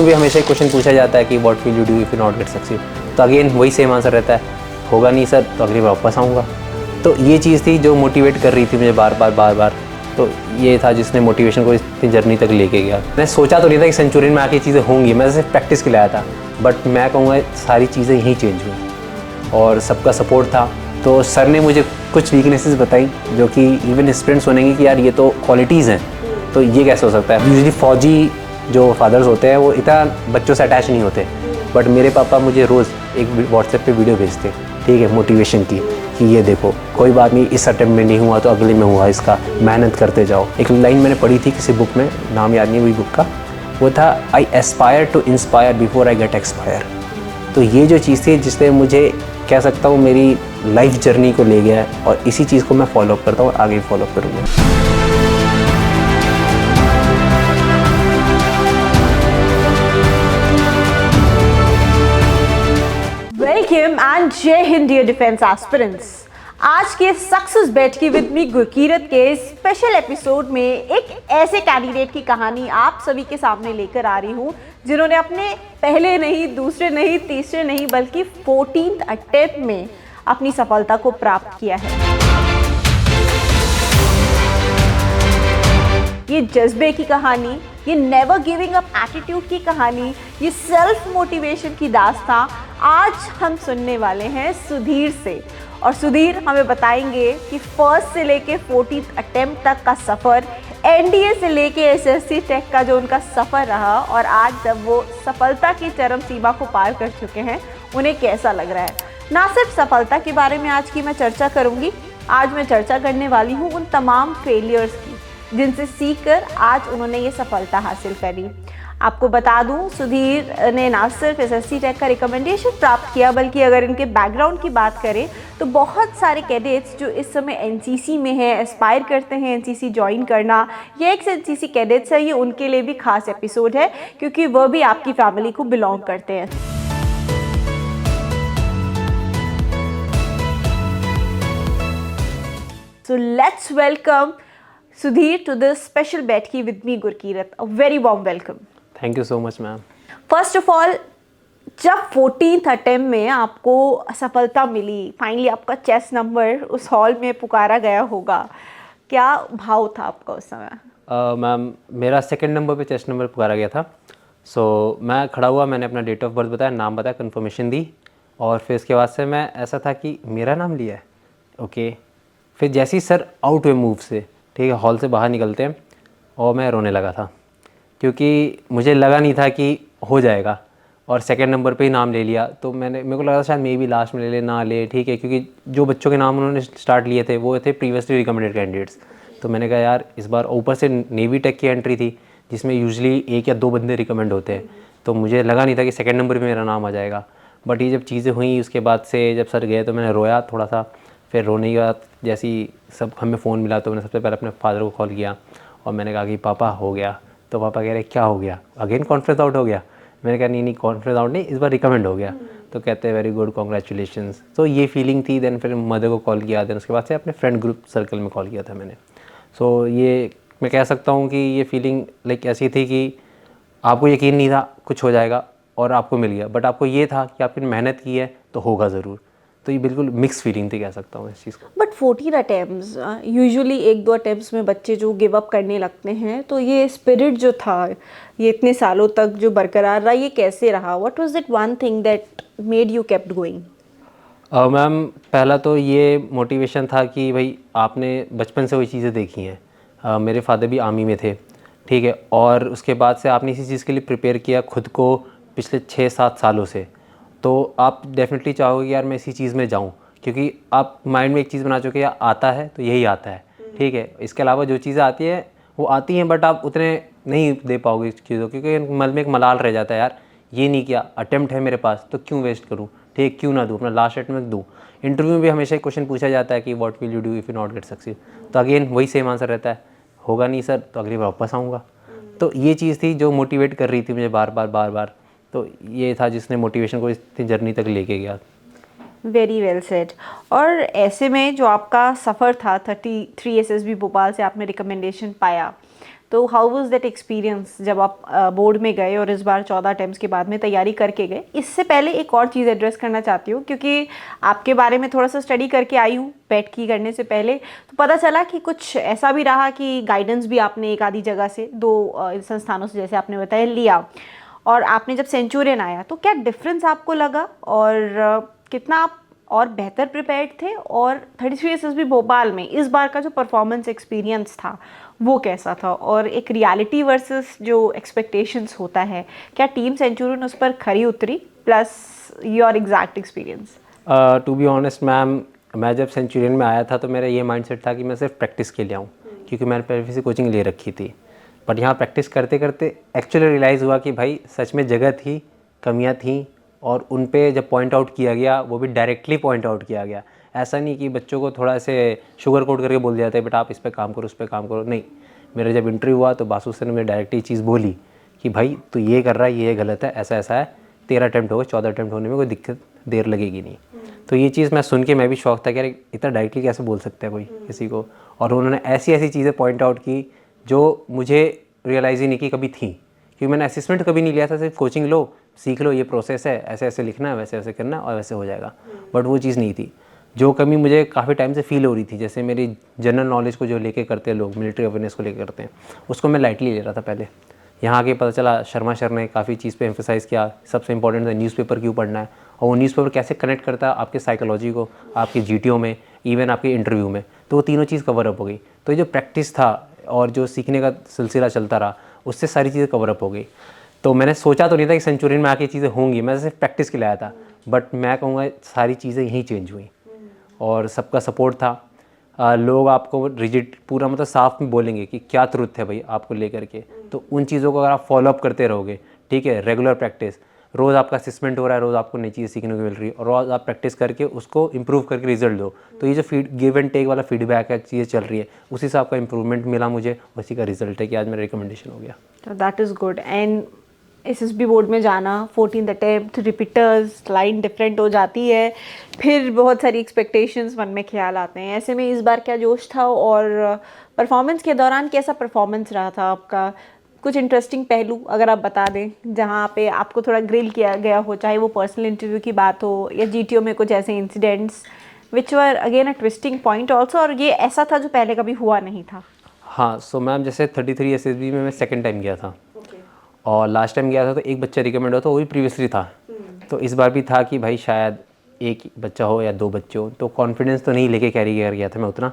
भी हमेशा एक क्वेश्चन पूछा जाता है कि what will you do if you not gate succeed, तो अगेन वही सेम आंसर रहता है, होगा नहीं सर तो अगली बार वापस आऊँगा। तो ये चीज़ थी जो मोटिवेट कर रही थी मुझे बार बार। तो ये था जिसने मोटिवेशन को इतनी जर्नी तक लेके गया। मैं सोचा तो नहीं था कि सेंचुरियन में आके चीज़ें होंगी, मैं सिर्फ प्रैक्टिस के लिए आया था, बट मैं कहूँगा सारी चीज़ें यहीं चेंज हुई और सबका सपोर्ट था। तो सर ने मुझे कुछ वीकनेसेस बताई जो कि इवन स्टूडेंट्स सुनेंगे कि यार ये तो क्वालिटीज़ हैं, तो ये कैसे हो सकता है। यूजुअली फौजी जो फादर्स होते हैं वो इतना बच्चों से अटैच नहीं होते, बट मेरे पापा मुझे रोज़ एक व्हाट्सएप पे वीडियो भेजते, ठीक है, मोटिवेशन की, कि ये देखो कोई बात नहीं, इस अटेम्प्ट में नहीं हुआ तो अगले में हुआ, इसका मेहनत करते जाओ। एक लाइन मैंने पढ़ी थी किसी बुक में, नाम याद नहीं हुई बुक का, वो था I aspire to inspire before I get expire. तो ये जो चीज़ थी जिसने मुझे कह सकता हूँ मेरी लाइफ जर्नी को ले गया है, और इसी चीज़ को मैं फॉलोअप करता हूँ और आगे भी फॉलोअप करूँगा। वेलकम एंड जय हिंद डियर डिफेंस एस्पिरेंट्स। आज के सक्सेस बेट की विद मी गुरकीरत के स्पेशल एपिसोड में एक ऐसे कैंडिडेट की कहानी आप सभी के सामने लेकर आ रही हूँ जिन्होंने अपने पहले नहीं, दूसरे नहीं, तीसरे नहीं, बल्कि 14th अटेम्प्ट में अपनी सफलता को प्राप्त किया है। ये जज्बे की कहानी, ये नेवर गिविंग अप एटीट्यूड की कहानी, ये सेल्फ मोटिवेशन की दास्तां आज हम सुनने वाले हैं सुधीर से। और सुधीर हमें बताएंगे कि फर्स्ट से लेके 14th अटेम्प्ट तक का सफ़र, एनडीए से लेके एसएससी टेक का जो उनका सफ़र रहा, और आज जब वो सफलता की चरम सीमा को पार कर चुके हैं उन्हें कैसा लग रहा है। ना सिर्फ सफलता के बारे में आज की मैं चर्चा करूँगी, आज मैं चर्चा करने वाली हूँ उन तमाम फेलियर्स की जिनसे सीखकर आज उन्होंने ये सफलता हासिल करी। आपको बता दूं, सुधीर ने ना सिर्फ एसएससी टेक का रिकमेंडेशन प्राप्त किया, बल्कि अगर इनके बैकग्राउंड की बात करें तो बहुत सारे कैडेट्स जो इस समय एनसीसी में हैं, एस्पायर करते हैं एनसीसी ज्वाइन करना, ये एक एनसीसी कैडेट्स है, ये उनके लिए भी खास एपिसोड है क्योंकि वह भी आपकी फैमिली को बिलोंग करते हैं। So let's welcome Sudhir to this special bet key with me, Gurkirat. A very warm welcome. Thank you so much ma'am. First of all, जब 14th अटेम्प्ट में आपको सफलता मिली, फाइनली आपका चेस्ट नंबर उस hall में पुकारा गया होगा, क्या भाव था आपका उस समय? मैम मेरा सेकंड नंबर पे चेस्ट नंबर पुकारा गया था। सो मैं खड़ा हुआ, मैंने अपना डेट ऑफ बर्थ बताया, नाम बताया, कंफर्मेशन दी, और फिर इसके बाद से मैं ऐसा था कि मेरा नाम लिया है, ओके। फिर जैसे ही सर आउट हुए मूव से, ठीक है, हॉल से बाहर निकलते हैं, और मैं रोने लगा था क्योंकि मुझे लगा नहीं था कि हो जाएगा, और सेकंड नंबर पे ही नाम ले लिया। तो मेरे को लगा था शायद मे भी लास्ट में ले ले, ना ले, ठीक है, क्योंकि जो बच्चों के नाम उन्होंने स्टार्ट लिए थे वो थे प्रीवियसली रिकमेंडेड कैंडिडेट्स। तो मैंने कहा यार इस बार, ऊपर से नेवी टेक की एंट्री थी जिसमें यूजुअली 1 या 2 बंदे रिकमेंड होते हैं, तो मुझे लगा नहीं था कि सेकेंड नंबर पर मेरा नाम आ जाएगा। बट ये जब चीज़ें हुई उसके बाद से जब सर गए तो मैंने रोया थोड़ा सा। फिर रोने के बाद जैसी सब हमें फ़ोन मिला तो मैंने सबसे पहले अपने फादर को कॉल किया और मैंने कहा कि पापा हो गया। तो पापा कह रहे क्या हो गया, अगेन कॉन्फ्रेंस आउट हो गया? मैंने कहा नहीं कॉन्फ्रेंस आउट नहीं, इस बार रिकमेंड हो गया। तो कहते हैं वेरी गुड, कॉन्ग्रेचुलेशंस। तो ये फीलिंग थी। देन फिर मदर को कॉल किया, देन उसके बाद से अपने फ्रेंड ग्रुप सर्कल में कॉल किया था मैंने। सो ये मैं कह सकता हूँ कि ये फीलिंग लाइक ऐसी थी कि आपको यकीन नहीं था कुछ हो जाएगा और आपको मिल गया, बट आपको ये था कि आपने मेहनत की है तो होगा ज़रूर। तो ये बिल्कुल मिक्स फीलिंग थी, कह सकता हूँ इस चीज़ को। बट 14 अटेम्प्ट्स, यूजुअली 1-2 अटेम्प्ट्स में बच्चे जो गिव अप करने लगते हैं, तो ये स्पिरिट जो था, ये इतने सालों तक जो बरकरार रहा, ये कैसे रहा? What was that one thing that made you kept going? Ma'am पहला तो ये मोटिवेशन था कि भाई आपने बचपन से वही चीज़ें देखी हैं। मेरे फादर भी आर्मी में थे, ठीक है, और उसके बाद से आपने इसी चीज़ के लिए प्रिपेयर किया खुद को पिछले 6-7 सालों से। तो आप डेफिनेटली चाहोगे कि यार मैं इसी चीज़ में जाऊं, क्योंकि आप माइंड में एक चीज़ बना चुके हैं, आता है तो यही आता है, ठीक है। इसके अलावा जो चीज़ें आती हैं वो आती हैं, बट आप उतने नहीं दे पाओगे इस चीज़ों, क्योंकि मन में एक मलाल रह जाता है, यार ये नहीं किया, अटेम्प्ट है मेरे पास तो क्यों वेस्ट करूँ, ठीक, क्यों ना दूँ, अपना लास्ट अटेम्प्ट दूँ। इंटरव्यू में भी हमेशा एक क्वेश्चन पूछा जाता है कि what will you do if you not gate succeed, तो अगेन वही सेम आंसर रहता है, होगा नहीं सर तो अगली बार वापस आऊँगा। तो ये चीज़ थी जो मोटिवेट कर रही थी मुझे बार बार। तो ये था जिसने मोटिवेशन को इतनी जर्नी तक लेके गया। Very well said. और ऐसे में जो आपका सफ़र था, 33 एसएसबी भोपाल से आपने रिकमेंडेशन पाया, तो हाउ वाज दैट एक्सपीरियंस जब आप बोर्ड में गए और इस बार 14 अटेम्प्ट्स के बाद में तैयारी करके गए? इससे पहले एक और चीज़ एड्रेस करना चाहती हूँ, क्योंकि आपके बारे में थोड़ा सा स्टडी करके आई हूँ पेट की करने से पहले, तो पता चला कि कुछ ऐसा भी रहा कि गाइडेंस भी आपने एक आधी जगह से, 2 संस्थानों से जैसे आपने बताया, लिया, और आपने जब सेंचुरियन आया तो क्या डिफरेंस आपको लगा, और कितना आप और बेहतर प्रिपेयर्ड थे? और 33 एसएसबी भोपाल में इस बार का जो परफॉर्मेंस एक्सपीरियंस था वो कैसा था? और एक रियलिटी वर्सेस जो एक्सपेक्टेशंस होता है, क्या टीम सेंचुरियन उस पर खरी उतरी, plus your exact experience? To be honest ma'am, मैं जब सेंचुरियन में आया था तो मेरा ये माइंडसेट था कि मैं सिर्फ प्रैक्टिस के लिए आऊँ, क्योंकि मैंने पहले से कोचिंग ले रखी थी। बट यहाँ प्रैक्टिस करते करते एक्चुअली रियलाइज़ हुआ कि भाई सच में जगह थी, कमियाँ थी, और उन पे जब पॉइंट आउट किया गया वो भी डायरेक्टली पॉइंट आउट किया गया। ऐसा नहीं कि बच्चों को थोड़ा से शुगर कोट करके बोल दिया था बेटा आप इस पे काम करो, उस पे काम करो, नहीं। मेरा जब इंटरव्यू हुआ तो बासु सर ने मुझे डायरेक्ट ये चीज़ बोली कि भाई तू ये कर रहा है, ये गलत है, ऐसा ऐसा है, 13 अटैम्प्ट हो गए, 14 अटैम्प्ट होने में कोई दिक्कत देर लगेगी नहीं। तो ये चीज़ मैं सुन के मैं भी शौक था कि यार इतना डायरेक्टली कैसे बोल सकता है कोई किसी को। और उन्होंने ऐसी ऐसी चीज़ें पॉइंट आउट की जो मुझे रियलाइज़ ही नहीं की कभी थी, क्योंकि मैंने असिस्मेंट कभी नहीं लिया था, सिर्फ कोचिंग लो, सीख लो, ये प्रोसेस है, ऐसे ऐसे लिखना है, वैसे वैसे करना है और वैसे हो जाएगा। बट वो चीज़ नहीं थी। जो कमी मुझे काफ़ी टाइम से फील हो रही थी, जैसे मेरी जनरल नॉलेज को जो लेके करते हैं लोग, मिलिट्री अवेयरनेस को लेकर करते हैं, उसको मैं लाइटली ले रहा था पहले। यहाँ आके पता चला शर्मा सर ने काफ़ी चीज़ पे एम्फेसाइज़ किया, सबसे इंपॉर्टेंट था न्यूज़पेपर क्यों पढ़ना है, और वो न्यूज़पेपर कैसे कनेक्ट करता है आपके साइकोलॉजी को, आपके जीटीओ में, इवन आपके इंटरव्यू में। तो वो तीनों चीज़ कवर अप हो गई। तो ये जो प्रैक्टिस था और जो सीखने का सिलसिला चलता रहा, उससे सारी चीज़ें कवर अप हो गई। तो मैंने सोचा तो नहीं था कि सेंचुरियन में आके चीज़ें होंगी, मैं सिर्फ प्रैक्टिस के लिए आया था। बट मैं कहूँगा सारी चीज़ें यहीं चेंज हुई और सबका सपोर्ट था। लोग आपको रिजिड पूरा मतलब साफ में बोलेंगे कि क्या ट्रुथ है भाई आपको लेकर के। तो उन चीज़ों को अगर आप फॉलोअप करते रहोगे, ठीक है, रेगुलर प्रैक्टिस, रोज़ आपका असिस्मेंट हो रहा है, रोज़ आपको नई चीज़ें सीखने को मिल रही है, और रोज़ आप प्रैक्टिस करके उसको इंप्रूव करके रिजल्ट दो, तो ये जो गिव एंड टेक वाला फीडबैक है, चीज़ें चल रही है, उसी से आपका इंप्रूवमेंट मिला मुझे, उसी का रिजल्ट है कि आज मेरा रिकमेंडेशन हो गया। तो that is good. And SSB board में जाना, 14th attempt, repeaters, line different हो जाती है, फिर बहुत सारी एक्सपेक्टेशंस मन में ख्याल आते हैं। ऐसे में इस बार क्या जोश था, और परफॉर्मेंस के दौरान कैसा परफॉर्मेंस रहा था आपका? कुछ इंटरेस्टिंग पहलू अगर आप बता दें जहाँ पे आपको थोड़ा ग्रिल किया गया हो, चाहे वो पर्सनल इंटरव्यू की बात हो या जीटीओ में कुछ ऐसे incidents which were again a twisting point also, और ये ऐसा था जो पहले कभी हुआ नहीं था। हाँ, सो मैम जैसे 33 एसएसबी में मैं सेकंड टाइम गया था, और लास्ट टाइम गया था तो एक बच्चा रिकमेंड हुआ था, वो भी प्रीवियसली था। तो इस बार भी था कि भाई शायद एक बच्चा हो या 2 बच्चे हो, तो कॉन्फिडेंस तो नहीं लेके कैरी कर गया था मैं उतना।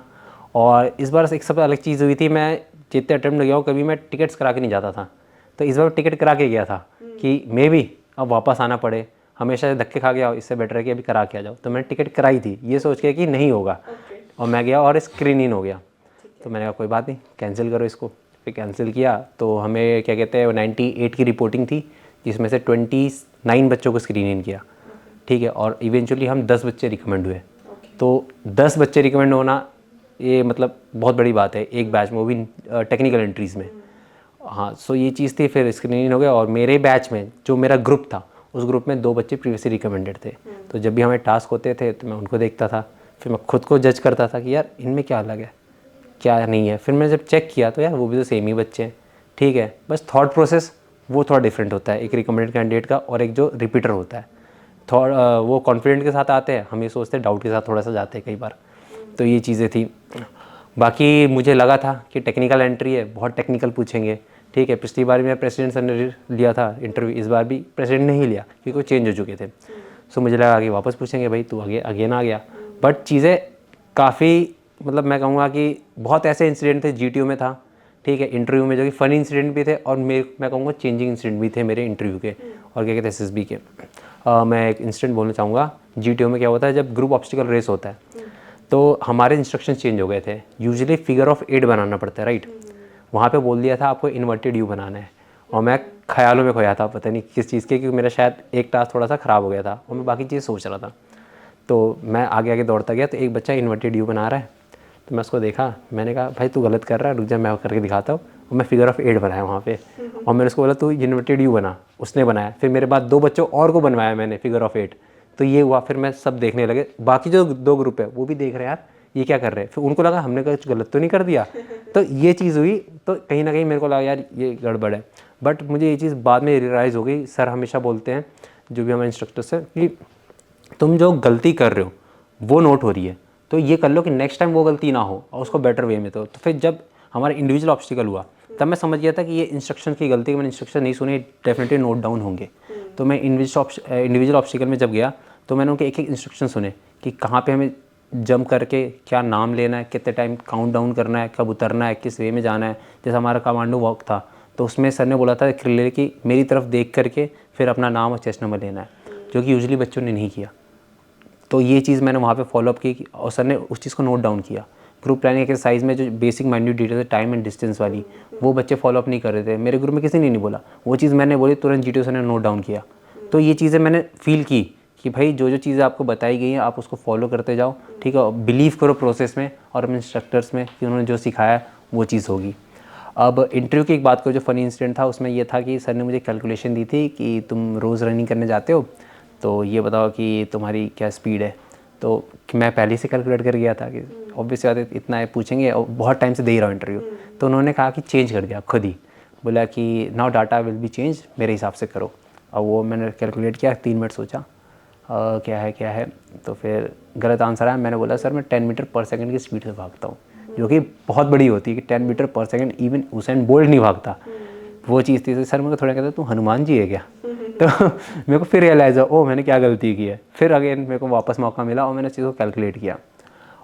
और इस बार एक सब अलग चीज़ हुई थी, मैं जितने अटैम्प्ट गया हूँ कभी मैं टिकट्स करा के नहीं जाता था, तो इस बार टिकट करा के गया था कि मे बी अब वापस आना पड़े, हमेशा से धक्के खा के आओ, इससे बेटर है कि अभी करा के आ जाओ। तो मैंने टिकट कराई थी ये सोच के कि नहीं होगा, और मैं गया और स्क्रीन इन हो गया। तो मैंने कहा कोई बात नहीं, कैंसिल करो इसको। फिर कैंसिल किया तो हमें क्या कहते हैं 98 की रिपोर्टिंग थी, जिसमें से 29 बच्चों को स्क्रीन इन किया, ठीक है, और इवेंचुअली हम 10 बच्चे रिकमेंड हुए। तो 10 बच्चे रिकमेंड होना ये मतलब बहुत बड़ी बात है एक बैच में, वो भी टेक्निकल एंट्रीज़ में। हाँ, सो ये चीज़ थी, फिर स्क्रीन इन हो गया। और मेरे बैच में जो मेरा ग्रुप था, उस ग्रुप में 2 बच्चे प्रीवियसली रिकमेंडेड थे। तो जब भी हमें टास्क होते थे तो मैं उनको देखता था, फिर मैं खुद को जज करता था कि यार इनमें क्या अलग है, क्या नहीं है। फिर मैंने जब चेक किया तो यार वो भी तो सेम ही बच्चे हैं, ठीक है, बस थॉट प्रोसेस वो थोड़ा डिफरेंट होता है एक रिकमेंडेड कैंडिडेट का और एक जो रिपीटर होता है। वो कॉन्फिडेंट के साथ आते हैं, हम ये सोचते हैं डाउट के साथ थोड़ा सा जाते हैं कई बार। तो ये चीज़ें थी। बाकी मुझे लगा था कि टेक्निकल एंट्री है, बहुत टेक्निकल पूछेंगे, ठीक है। पिछली बार मैं प्रेसिडेंट सर ने लिया था इंटरव्यू, इस बार भी प्रेसिडेंट ने ही लिया क्योंकि वो चेंज हो चुके थे। सो मुझे लगा कि वापस पूछेंगे भाई तू अगेन आ गया। बट चीज़ें काफ़ी मतलब मैं कहूँगा कि बहुत ऐसे इंसिडेंट थे, जीटीओ में था, ठीक है, इंटरव्यू में जो कि फ़नी इंसिडेंट भी थे और मैं कहूँगा चेंजिंग इंसिडेंट भी थे मेरे इंटरव्यू के और क्या कहते हैं एसएसबी के। मैं एक इंसिडेंट बोलना चाहूँगा। जीटीओ में क्या होता है, जब ग्रुप ऑब्स्टिकल रेस होता है तो हमारे इंस्ट्रक्शन चेंज हो गए थे। यूजुअली फिगर ऑफ 8 बनाना पड़ता है, राइट। वहाँ पे बोल दिया था आपको इन्वर्टेड यू बनाना है, और मैं ख्यालों में खोया था, पता नहीं किस चीज़ के, क्योंकि मेरा शायद एक टास्क थोड़ा सा ख़राब हो गया था और मैं बाकी चीज़ सोच रहा था। तो मैं आगे आगे दौड़ता गया तो एक बच्चा इन्वर्टेड यू बना रहा है, तो मैं उसको देखा, मैंने कहा भाई तू गलत कर रहा है, रुक जा मैं करके दिखाता हूँ। और मैं फिगर ऑफ 8 बनाया वहाँ पे, और मैंने उसको बोला तू इन्वर्टेड यू बना, उसने बनाया। फिर मेरे बाद 2 बच्चों और को बनवाया मैंने फिगर ऑफ 8। तो ये हुआ, फिर मैं सब देखने लगे, बाकी जो 2 ग्रुप है वो भी देख रहे हैं यार ये क्या कर रहे हैं। फिर उनको लगा हमने कुछ गलत तो नहीं कर दिया, तो ये चीज़ हुई। तो कहीं ना कहीं मेरे को लगा यार ये गड़बड़ है। बट मुझे ये चीज़ बाद में रियलाइज़ हो गई। सर हमेशा बोलते हैं जो भी हमारे इंस्ट्रक्टर्स हैं कि तुम जो गलती कर रहे हो वो नोट हो रही है, तो ये कर लो कि नेक्स्ट टाइम वो गलती ना हो और उसको बेटर वे में। तो फिर जब हमारा इंडिविजुअल ऑब्स्टिकल हुआ तब मैं समझ गया था कि ये इंस्ट्रक्शन की गलती है, मैंने इंस्ट्रक्शन नहीं सुने, डेफिनेटली नोट डाउन होंगे। तो मैं इंडिविजुअल ऑब्स्टिकल में जब गया तो मैंने उनके एक एक इंस्ट्रक्शन सुने कि कहाँ पे हमें जंप करके क्या नाम लेना है, कितने टाइम काउंट डाउन करना है, कब उतरना है, किस वे में जाना है। जैसे हमारा कमांडो वॉक था तो उसमें सर ने बोला था क्लियर कि मेरी तरफ देख करके फिर अपना नाम और चेस्ट नंबर लेना है, जो कि यूजुअली बच्चों ने नहीं किया। तो ये चीज़ मैंने वहाँ पे फॉलोअप की और सर ने उस चीज़ को नोट डाउन किया। ग्रुप प्लानिंग एक्सरसाइज में जो बेसिक माइन्यूट डिटेल्स है टाइम एंड डिस्टेंस वाली, वो बच्चे फॉलोअप नहीं कर रहे थे। मेरे ग्रुप में किसी ने नहीं बोला, वो चीज़ मैंने बोली तुरंत जीटीओ सर ने नोट डाउन किया। तो ये चीज़ें मैंने फील की कि भाई जो जो चीज़ें आपको बताई गई हैं आप उसको फॉलो करते जाओ, ठीक है, बिलीव करो प्रोसेस में और अपने इंस्ट्रक्टर्स में कि उन्होंने जो सिखाया वो चीज़ होगी। अब इंटरव्यू की एक बात करो, जो फ़नी इंसिडेंट था उसमें ये था कि सर ने मुझे कैलकुलेशन दी थी कि तुम रोज़ रनिंग करने जाते हो तो ये बताओ कि तुम्हारी क्या स्पीड है। तो मैं पहले से कैलकुलेट कर गया था कि ऑब्वियस बात है इतना है पूछेंगे और बहुत टाइम से दे ही रहा हूँ इंटरव्यू। तो उन्होंने कहा कि चेंज कर दिया खुद ही, बोला कि now data will be change, मेरे हिसाब से करो। और वो मैंने कैलकुलेट किया, 3 मिनट सोचा क्या है तो फिर गलत आंसर आया। मैंने बोला सर मैं 10 मीटर पर सेकंड की स्पीड से भागता हूँ, जो कि बहुत बड़ी होती है कि 10 मीटर पर सेकंड इवन उसेन बोल्ट नहीं भागता। वो चीज़ थी। तो सर मेरे को थोड़ा कहता तू हनुमान जी है क्या। तो मेरे को फिर रियलाइज़ हुआ मैंने क्या गलती की है। फिर अगेन मेरे को वापस मौका मिला और मैंने चीज़ को कैलकुलेट किया।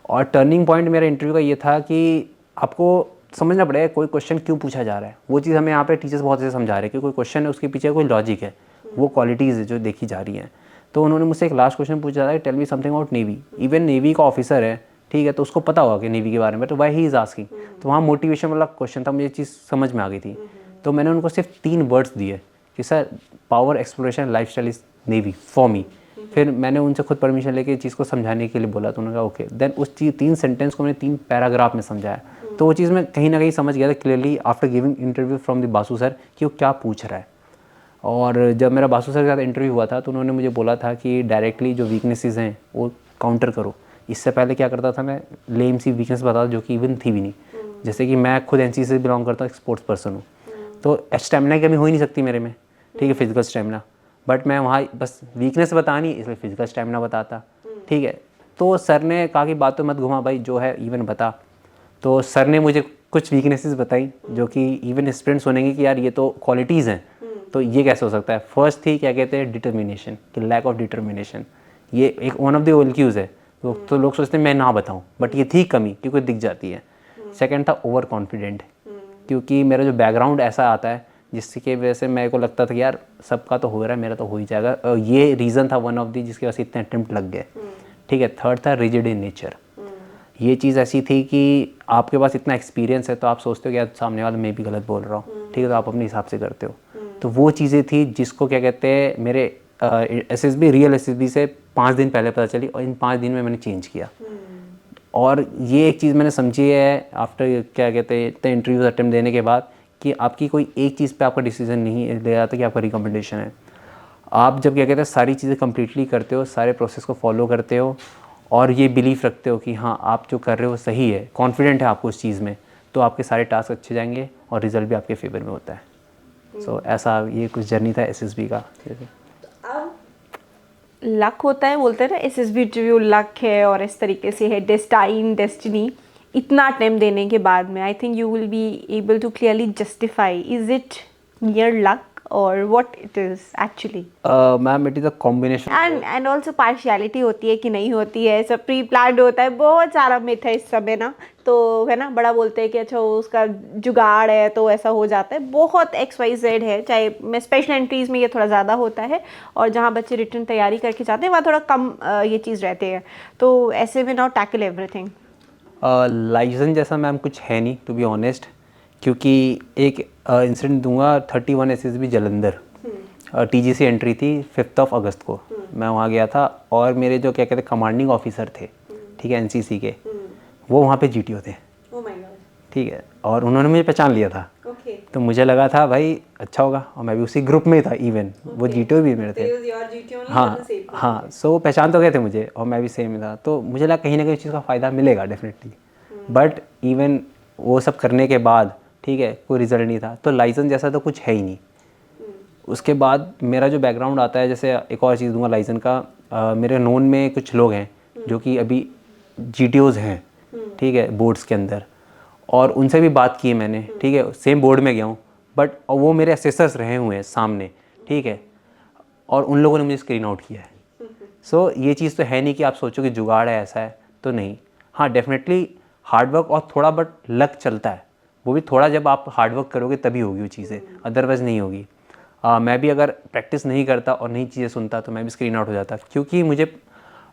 और टर्निंग पॉइंट मेरा इंटरव्यू का ये था कि आपको समझना पड़ेगा कोई क्वेश्चन क्यों पूछा जा रहा है। वो चीज़ हमें यहाँ पे टीचर्स बहुत अच्छे समझा रहे हैं कि कोई क्वेश्चन है उसके पीछे कोई लॉजिक है, वो क्वालिटीज़ है जो देखी जा रही हैं। तो उन्होंने मुझसे एक लास्ट क्वेश्चन पूछा था, tell me something about navy. Even navy का ऑफिसर है, ठीक है, तो उसको पता होगा कि नेवी के बारे में, तो वाई ही इज़ आस्किंग। तो वहाँ मोटिवेशन वाला क्वेश्चन था, मुझे चीज़ समझ में आ गई थी। तो मैंने उनको सिर्फ 3 वर्ड्स दिए कि sir power exploration lifestyle is navy for me. फिर मैंने उनसे खुद परमिशन लेके चीज़ को समझाने के लिए बोला, तो उन्होंने कहा ओके। देन उस 3 सेंटेंस को मैंने 3 पैराग्राफ में समझाया। तो वो चीज़ मैं कहीं ना कहीं समझ गया था clearly after giving interview from the Basu sir कि वो क्या पूछ रहा है। और जब मेरा बासु सर के साथ इंटरव्यू हुआ था तो उन्होंने मुझे बोला था कि डायरेक्टली जो वीकनेसेस हैं वो काउंटर करो। इससे पहले क्या करता था, मैं लेम सी वीकनेस बताता जो कि इवन थी भी नहीं। जैसे कि मैं खुद एनसीसी से बिलोंग करता हूँ, एक स्पोर्ट्स पर्सन हूँ, तो स्टेमिना की कमी हो ही नहीं सकती मेरे में, ठीक है, फिजिकल स्टेमिना। बट मैं वहाँ बस वीकनेस बतानी इसलिए फिजिकल स्टेमिना बताता, ठीक है। तो सर ने कहा कि बात तो मत घुमा भाई, जो है इवन बता। तो सर ने मुझे कुछ वीकनेसेस बताई जो कि इवन स्टूडेंट्स सुनेंगे कि यार ये तो क्वालिटीज़ हैं, तो ये कैसे हो सकता है। फर्स्ट थी क्या कहते हैं डिटर्मिनेशन, कि लैक ऑफ डिटर्मिनेशन, ये एक वन ऑफ द ओल्क्यूज़ है। तो लोग सोचते हैं मैं ना बताऊं, बट ये थी कमी क्योंकि दिख जाती है। सेकंड था ओवर कॉन्फिडेंट, क्योंकि मेरा जो बैकग्राउंड ऐसा आता है जिसकी वजह से मेरे को लगता था कि यार सबका तो हो रहा है, मेरा तो हो ही जाएगा। ये रीज़न था वन ऑफ दी जिसकी वजह से इतने अटेम्प्ट लग गए, ठीक है। थर्ड था रिजिड इन नेचर। ये चीज़ ऐसी थी कि आपके पास इतना एक्सपीरियंस है तो आप सोचते हो कि यार सामने वाला मैं भी गलत बोल रहा हूँ, ठीक है, तो आप अपने हिसाब से करते हो। तो वो चीज़ें थी जिसको क्या कहते हैं मेरे एसएसबी रियल एसएसबी से 5 दिन पहले पता चली और इन 5 दिन में मैंने चेंज किया। और ये एक चीज़ मैंने समझी है आफ्टर क्या कहते हैं इतने इंटरव्यूज अटेम्प्ट देने के बाद कि आपकी कोई एक चीज़ पे आपका डिसीजन नहीं ले जाता कि आपका रिकमेंडेशन है। आप जब क्या कहते हैं सारी चीज़ें कम्प्लीटली करते हो, सारे प्रोसेस को फॉलो करते हो और ये बिलीव रखते हो कि हाँ आप जो कर रहे हो सही है, कॉन्फिडेंट है आपको उस चीज़ में, तो आपके सारे टास्क अच्छे जाएंगे और रिजल्ट भी आपके फेवर में होता है। सो ऐसा ये कुछ जर्नी था एसएसबी का। लक होता है, बोलते हैं ना एसएसबी इंटरव्यू लक है और इस तरीके से है, डेस्टाइन डेस्टिनी। इतना अटेम्प्ट देने के बाद में I think you will be able to clearly justify is it near luck और what it is actually. Ma'am it is a combination and also partiality होती है कि नहीं होती है, सब प्री प्लान्ड होता है, बहुत सारा मिथ है इस समय ना, तो है ना, बड़ा बोलते हैं कि अच्छा उसका जुगाड़ है तो ऐसा हो जाता है। बहुत XYZ है, चाहे मैं स्पेशल एंट्रीज में ये थोड़ा ज़्यादा होता है और जहाँ बच्चे रिटर्न तैयारी करके जाते हैं वहाँ थोड़ा कम ये चीज़ रहते हैं। तो ऐसे में नाउ टैकल एवरीथिंग। लाइसेंस जैसा मैम कुछ है नहीं टू बी ऑनेस्ट, क्योंकि एक इंसिडेंट दूंगा 31 एसएसबी जलंधर TGC एंट्री थी 5 अगस्त को। मैं वहाँ गया था और मेरे जो क्या कहते हैं कमांडिंग ऑफिसर थे, ठीक है, NCC के, वो वहाँ पे GTO थे, ठीक है, और उन्होंने मुझे पहचान लिया था। तो मुझे लगा था भाई अच्छा होगा और मैं भी उसी ग्रुप में था, इवन वो GTO भी मेरे थे। हाँ हाँ, सो पहचान तो गए थे मुझे और मैं भी सेम था, तो मुझे लगा कहीं ना कहीं इस चीज़ का फ़ायदा मिलेगा डेफिनेटली। बट इवन वो सब करने के बाद ठीक है कोई रिजल्ट नहीं था, तो लाइसेंस जैसा तो कुछ है ही नहीं। उसके बाद मेरा जो बैकग्राउंड आता है, जैसे एक और चीज़ दूंगा लाइसेंस का, मेरे नोन में कुछ लोग हैं जो कि अभी GTOs हैं, ठीक है, बोर्ड्स के अंदर, और उनसे भी बात की है मैंने, ठीक है, सेम बोर्ड में गया हूँ, बट वो मेरे असेसर्स रहे हुए हैं सामने, ठीक है, और उन लोगों ने मुझे स्क्रीन आउट किया है। सो ये चीज़ तो है नहीं कि आप सोचो कि जुगाड़ है, ऐसा है तो नहीं। हाँ, डेफिनेटली हार्डवर्क और थोड़ा बट लक चलता है, वो भी थोड़ा, जब आप हार्डवर्क करोगे तभी होगी वो चीज़ें, अदरवाइज़ नहीं होगी। मैं भी अगर प्रैक्टिस नहीं करता और नई चीज़ें सुनता तो मैं भी स्क्रीन आउट हो जाता, क्योंकि मुझे